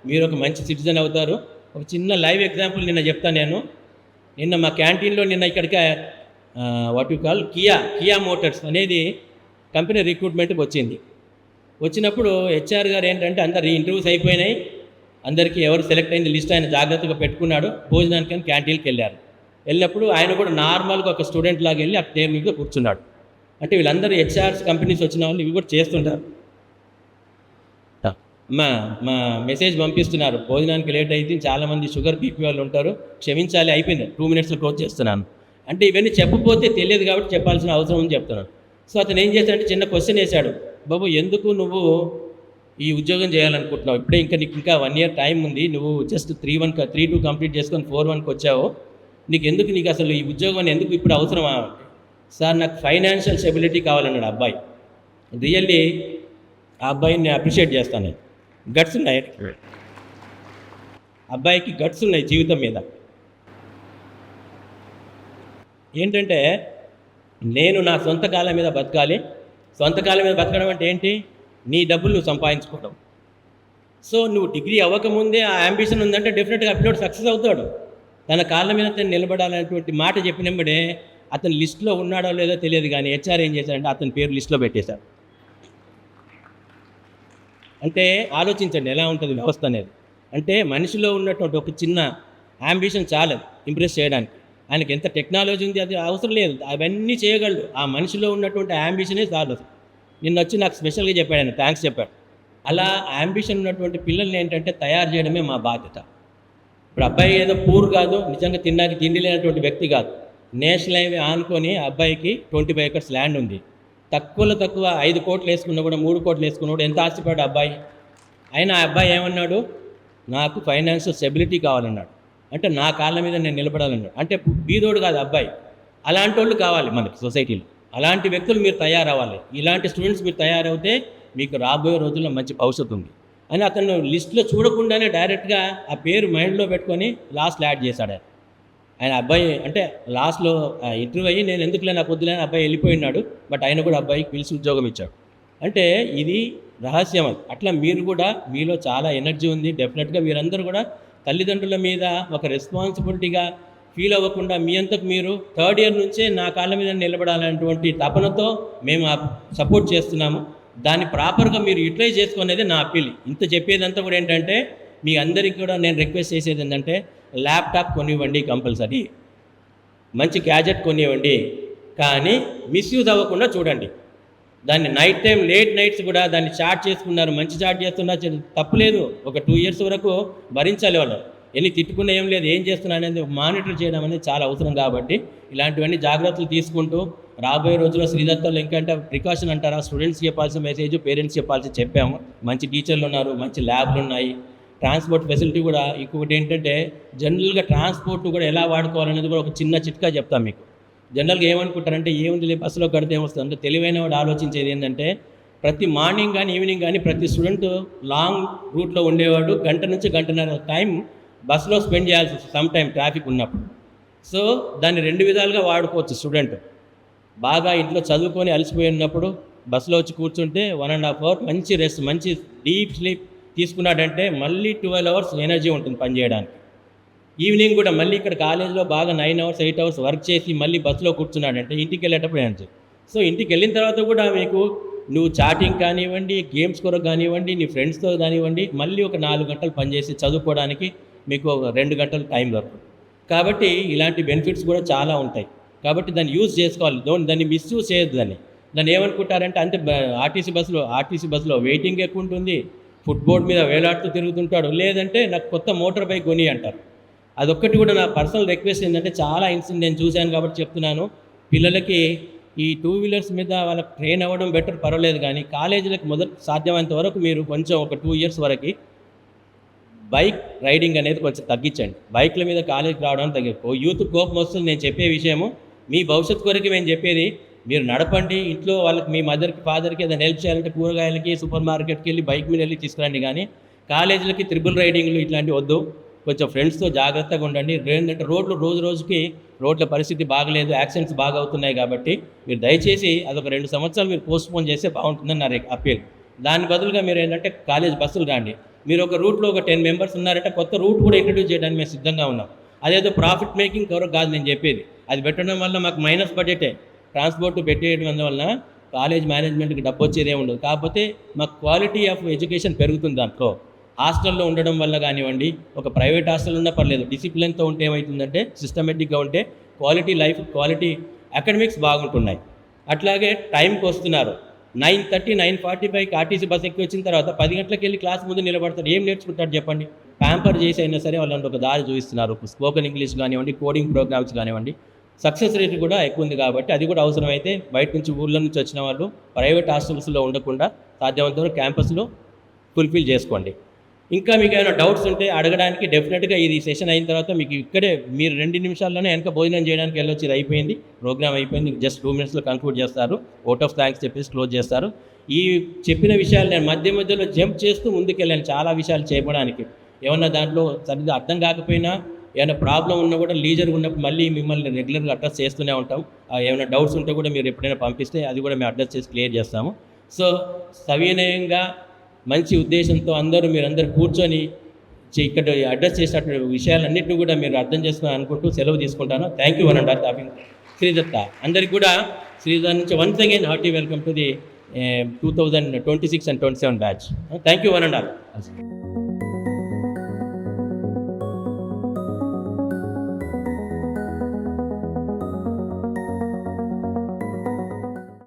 మీరు ఒక మంచి సిటిజన్ అవుతారు. ఒక చిన్న లైవ్ ఎగ్జాంపుల్ నిన్న చెప్తాను నేను. నిన్న మా క్యాంటీన్లో ఇక్కడికి what you call Kia Motors అనేది కంపెనీ రిక్రూట్మెంట్కి వచ్చింది. వచ్చినప్పుడు హెచ్ఆర్ గారు ఏంటంటే అందరు ఇంటర్వ్యూస్ అయిపోయినాయి, అందరికీ ఎవరు సెలెక్ట్ అయింది లిస్ట్ ఆయన జాగ్రత్తగా పెట్టుకున్నాడు. భోజనానికి క్యాంటీన్కి వెళ్ళినప్పుడు ఆయన కూడా నార్మల్గా ఒక స్టూడెంట్ లాగా వెళ్ళి అక్కడ టేబుల్ మీద కూర్చున్నాడు. అంటే వీళ్ళందరూ హెచ్ఆర్స్ కంపెనీస్ వచ్చిన వాళ్ళు ఇవి కూడా చేస్తుంటారు. మా మెసేజ్ పంపిస్తున్నారు, భోజనానికి లేట్ అయితే చాలామంది షుగర్ బీపీ వాళ్ళు ఉంటారు, క్షమించాలి, అయిపోయింది 2 minutesలో క్లోజ్ చేస్తున్నాను. అంటే ఇవన్నీ చెప్పకపోతే తెలియదు కాబట్టి చెప్పాల్సిన అవసరం ఉంది చెప్తున్నాను. సో అతను ఏం చేశాడంటే చిన్న క్వశ్చన్ వేశాడు, బాబు ఎందుకు నువ్వు ఈ ఉద్యోగం చేయాలనుకుంటున్నావు? ఇప్పుడే నీకు ఇంకా 1 year టైం ఉంది, నువ్వు జస్ట్ 3-2 కంప్లీట్ చేసుకొని 4-1కి వచ్చావు, నీకు అసలు ఈ ఉద్యోగం ఎందుకు ఇప్పుడు అవసరమా? సార్ నాకు ఫైనాన్షియల్ స్టెబిలిటీ కావాలన్నాడు అబ్బాయి. రియల్లీ ఆ అబ్బాయిని నేను అప్రిషియేట్ చేస్తాను. గట్స్ ఉన్నాయి అబ్బాయికి, గట్స్ ఉన్నాయి జీవితం మీద. ఏంటంటే నేను నా సొంత కాళ్ళ మీద బతకాలి. సొంత కాళ్ళ మీద బతకడం అంటే ఏంటి? నీ డబ్బులు నువ్వు సంపాదించుకోవడం. సో నువ్వు డిగ్రీ అవ్వకముందే ఆ అంబిషన్ ఉందంటే డెఫినెట్గా అప్లోడ్ సక్సెస్ అవుతాడు. తన కాళ్ళ మీద తను నిలబడాలనేటువంటి మాట చెప్పినప్పుడే అతను లిస్టులో ఉన్నాడో లేదో తెలియదు కానీ హెచ్ఆర్ ఏం చేశాడంటే అతని పేరు లిస్టులో పెట్టేశారు. అంటే ఆలోచించండి ఎలా ఉంటుంది వ్యవస్థ అనేది. అంటే మనిషిలో ఉన్నటువంటి ఒక చిన్న అంబిషన్ చాలదు ఇంప్రెస్ చేయడానికి. ఆయనకి ఎంత టెక్నాలజీ ఉంది అది అవసరం లేదు, అవన్నీ చేయగలడు. ఆ మనిషిలో ఉన్నటువంటి అంబిషనే చాలు. నిన్న వచ్చి నాకు స్పెషల్గా చెప్పాడు, ఆయన థ్యాంక్స్ చెప్పాడు. అలా అంబిషన్ ఉన్నటువంటి పిల్లల్ని ఏంటంటే తయారు చేయడమే మా బాధ్యత. ఇప్పుడు అబ్బాయి ఏదో పూర్ కాదు, నిజంగా తిండి లేనటువంటి వ్యక్తి కాదు. నేషనల్ హైవే ఆనుకొని అబ్బాయికి 25 acres ల్యాండ్ ఉంది. తక్కువ 5 కోట్లు వేసుకున్నా కూడా 3 కోట్లు వేసుకున్నా కూడా ఎంత ఆశపడ్డాడు అబ్బాయి. అయినా ఆ అబ్బాయి ఏమన్నాడు, నాకు ఫైనాన్షియల్ స్టెబిలిటీ కావాలన్నాడు. అంటే నా కాళ్ళ మీద నేను నిలబడాలన్నాడు. అంటే బీదోడు కాదు అబ్బాయి. అలాంటి వాళ్ళు కావాలి మనకి సొసైటీలో. అలాంటి వ్యక్తులు మీరు తయారవ్వాలి. ఇలాంటి స్టూడెంట్స్ మీరు తయారవుతే మీకు రాబోయే రోజుల్లో మంచి భవిష్యత్తు ఉంది అని అతను లిస్టులో చూడకుండానే డైరెక్ట్గా ఆ పేరు మైండ్లో పెట్టుకొని లాస్ట్లో యాడ్ చేశాడు ఆయన. అబ్బాయి అంటే లాస్ట్లో ఇంటర్వ్యూ అయ్యి నేను ఎందుకులే నాకు వద్దులేని అబ్బాయి వెళ్ళిపోయినాడు. బట్ ఆయన కూడా అబ్బాయికి పిలిచి ఉద్యోగం ఇచ్చాడు. అంటే ఇది రహస్యం. అది అట్లా మీరు కూడా మీలో చాలా ఎనర్జీ ఉంది. డెఫినెట్గా మీరందరూ కూడా తల్లిదండ్రుల మీద ఒక రెస్పాన్సిబిలిటీగా ఫీల్ అవ్వకుండా మీ అంతకు మీరు 3rd year నుంచే నా కాళ్ళ మీద నిలబడాలనేటువంటి తపనతో మేము సపోర్ట్ చేస్తున్నాము. దాన్ని ప్రాపర్గా మీరు యూటిలైజ్ చేసుకునేది నా అప్పీల్. ఇంత చెప్పేదంతా కూడా ఏంటంటే మీ అందరికీ కూడా నేను రిక్వెస్ట్ చేసేది ఏంటంటే ల్యాప్టాప్ కొనివ్వండి, కంపల్సరీ మంచి గ్యాజెట్ కొనివ్వండి, కానీ మిస్యూజ్ అవ్వకుండా చూడండి. దాన్ని నైట్ టైం లేట్ నైట్స్ కూడా దాన్ని చార్ట్ చేసుకున్నారు, మంచి చార్ట్ చేస్తున్నారు, తప్పులేదు. ఒక 2 years వరకు భరించాలి వాళ్ళు. ఎన్ని తిట్టుకున్నా ఏం లేదు, ఏం చేస్తున్నా అనేది మానిటర్ చేయడం అనేది చాలా అవసరం. కాబట్టి ఇలాంటివన్నీ జాగ్రత్తలు తీసుకుంటూ రాబోయే రోజుల్లో శ్రీదత్తంలో ఇంకంటే ప్రికాషన్ అంటారా, స్టూడెంట్స్ చెప్పాల్సిన మెసేజ్ పేరెంట్స్ చెప్పాము. మంచి టీచర్లు ఉన్నారు, మంచి ల్యాబ్లు ఉన్నాయి, ట్రాన్స్పోర్ట్ ఫెసిలిటీ కూడా. ఇంకొకటి ఏంటంటే జనరల్గా ట్రాన్స్పోర్ట్ కూడా ఎలా వాడుకోవాలనేది కూడా ఒక చిన్న చిట్కా చెప్తాం మీకు. జనరల్గా ఏమనుకుంటారంటే ఏముంది బస్సులో కడితే ఏమొస్తుంది అంటే తెలివైన వాడు ఆలోచించేది ఏంటంటే ప్రతి మార్నింగ్ కానీ ఈవినింగ్ కానీ ప్రతి స్టూడెంట్ లాంగ్ రూట్లో ఉండేవాడు 1 గంట నుంచి 1.5 గంటల టైం బస్సులో స్పెండ్ చేయాల్సి వస్తుంది సమ్ టైం ట్రాఫిక్ ఉన్నప్పుడు. సో దాన్ని 2 విధాలుగా వాడుకోవచ్చు. స్టూడెంట్ బాగా ఇంట్లో చదువుకొని అలసిపోయి ఉన్నప్పుడు బస్సులో వచ్చి కూర్చుంటే 1.5 అవర్ మంచి రెస్ట్, మంచి డీప్ స్లీప్ తీసుకున్నాడంటే మళ్ళీ 12 అవర్స్ ఎనర్జీ ఉంటుంది పని చేయడానికి. ఈవినింగ్ కూడా మళ్ళీ ఇక్కడ కాలేజీలో బాగా 9 అవర్స్ 8 అవర్స్ వర్క్ చేసి మళ్ళీ బస్సులో కూర్చున్నాడంటే ఇంటికి వెళ్ళేటప్పుడు ఎనర్జీ. సో ఇంటికి వెళ్ళిన తర్వాత కూడా మీకు నువ్వు చాటింగ్ కానివ్వండి, గేమ్స్ కొరకు కానివ్వండి, నీ ఫ్రెండ్స్తో కానివ్వండి, మళ్ళీ ఒక 4 గంటలు పనిచేసి చదువుకోవడానికి మీకు ఒక 2 గంటలు టైం దొరుకుతుంది. కాబట్టి ఇలాంటి బెనిఫిట్స్ కూడా చాలా ఉంటాయి. కాబట్టి దాన్ని యూజ్ చేసుకోవాలి, దాన్ని మిస్యూజ్ చేయొద్దు. దాన్ని ఏమనుకుంటారంటే అంటే ఆర్టీసీ బస్సులో వెయిటింగ్ ఎక్కువ ఉంటుంది, ఫుట్బోర్డ్ మీద వేలాడుతూ తిరుగుతుంటాడు, లేదంటే నాకు కొత్త మోటార్ బైక్ కొని అంటారు. అదొక్కటి కూడా నా పర్సనల్ రిక్వెస్ట్ ఏంటంటే, చాలా ఇన్సిడెంట్ నేను చూశాను కాబట్టి చెప్తున్నాను. పిల్లలకి ఈ 2 వీలర్స్ మీద వాళ్ళకి ట్రైన్ అవ్వడం బెటర్, పర్వాలేదు. కానీ కాలేజీలకు మొదటి సాధ్యమైనంత వరకు మీరు కొంచెం ఒక 2 ఇయర్స్ వరకు బైక్ రైడింగ్ అనేది కొంచెం తగ్గించండి. బైక్ల మీద కాలేజీకి రావడం తగ్గిపో. యూత్ కోపం వస్తుంది. నేను చెప్పే విషయము మీ భవిష్యత్తు కొరకు మేము చెప్పేది, మీరు నడపండి. ఇంట్లో వాళ్ళకి మీ మదర్కి ఫాదర్కి ఏదైనా హెల్ప్ చేయాలంటే కూరగాయలకి సూపర్ మార్కెట్కి వెళ్ళి బైక్ మీద వెళ్ళి తీసుకురండి. కానీ కాలేజీలకి త్రిబుల్ రైడింగ్లు ఇట్లాంటివి వద్దు. కొంచెం ఫ్రెండ్స్తో జాగ్రత్తగా ఉండండి. ఏంటంటే రోడ్లు రోజుకి రోడ్ల పరిస్థితి బాగలేదు, యాక్సిడెంట్స్ బాగా అవుతున్నాయి. కాబట్టి మీరు దయచేసి అదొక 2 సంవత్సరాలు మీరు పోస్ట్పోన్ చేస్తే బాగుంటుందని నా అప్పీల్. దాని బదులుగా మీరు ఏంటంటే కాలేజ్ బస్సులు రండి. మీరు ఒక రూట్లో ఒక 10 మెంబర్స్ ఉన్నారంటే కొత్త రూట్ కూడా ఇంట్రడ్యూస్ చేయడానికి మేము సిద్ధంగా ఉన్నాం. అదేదో ప్రాఫిట్ మేకింగ్ కొరకు కాదు నేను చెప్పేది. అది పెట్టడం వల్ల మాకు మైనస్ బడ్జెటే. ట్రాన్స్పోర్ట్ పెట్టేయడం వల్ల కాలేజ్ మేనేజ్మెంట్కి డబ్బు వచ్చేదే ఉండదు. కాకపోతే మాకు క్వాలిటీ ఆఫ్ ఎడ్యుకేషన్ పెరుగుతుంది. దాంట్లో హాస్టల్లో ఉండడం వల్ల కానివ్వండి, ఒక ప్రైవేట్ హాస్టల్ ఉన్నా పర్లేదు, డిసిప్లిన్తో ఉంటే ఏమవుతుందంటే సిస్టమేటిక్గా ఉంటే క్వాలిటీ లైఫ్, క్వాలిటీ అకాడమిక్స్ బాగుంటున్నాయి. అట్లాగే టైంకి వస్తున్నారు. 9:30 9:45 ఆర్టీసీ బస్ ఎక్కి వచ్చిన తర్వాత 10 గంటలకు వెళ్ళి క్లాస్ ముందు నిలబడతారు. ఏం నేర్చుకుంటారు చెప్పండి? ప్యాంపర్ చేసి అయినా సరే వాళ్ళని ఒక దారి చూపిస్తున్నారు. స్పోకెన్ ఇంగ్లీష్ కానివ్వండి, కోడింగ్ ప్రోగ్రామ్స్ కానివ్వండి. సక్సెస్ రేట్ కూడా ఎక్కువ ఉంది. కాబట్టి అది కూడా అవసరమైతే బయట నుంచి ఊళ్ళ నుంచి వచ్చిన వాళ్ళు ప్రైవేట్ హాస్టల్స్లో ఉండకుండా సాధ్యమైనంత వరకు క్యాంపస్లో ఫుల్ఫిల్ చేసుకోండి. ఇంకా మీకు ఏమైనా డౌట్స్ ఉంటే అడగడానికి డెఫినెట్గా ఇది సెషన్ అయిన తర్వాత మీకు ఇక్కడే మీరు 2 నిమిషాల్లోనే వెనక భోజనం చేయడానికి వెళ్ళొచ్చి. ఇది అయిపోయింది, ప్రోగ్రామ్ అయిపోయింది. జస్ట్ 2 మినిట్స్లో కంక్లూడ్ చేస్తారు. ఓట్ ఆఫ్ థ్యాంక్స్ చెప్పేసి క్లోజ్ చేస్తారు. ఈ చెప్పిన విషయాలు నేను మధ్యలో జంప్ చేస్తూ ముందుకెళ్ళాను చాలా విషయాలు చెప్పడానికి. ఏమన్నా దాంట్లో సరిగ్గా అర్థం కాకపోయినా, ఏమైనా ప్రాబ్లం ఉన్నా కూడా లీజర్గా ఉన్నప్పుడు మళ్ళీ మిమ్మల్ని రెగ్యులర్గా అడ్రస్ చేస్తూనే ఉంటాం. ఏమైనా డౌట్స్ ఉంటే కూడా మీరు ఎప్పుడైనా పంపిస్తే అది కూడా మేము అడ్రస్ చేసి క్లియర్ చేస్తాము. సో సవినయంగా మంచి ఉద్దేశంతో మీరందరూ కూర్చొని ఇక్కడ అడ్రస్ చేసినటువంటి విషయాలన్నింటినీ కూడా మీరు అర్థం చేసుకుని అనుకుంటూ సెలవు తీసుకుంటాను. Thank you. 1.5 శ్రీదత్త అందరికీ కూడా శ్రీదత్త నుంచి once again hearty welcome to the 2026 and 27 batch. Thank you 1.5.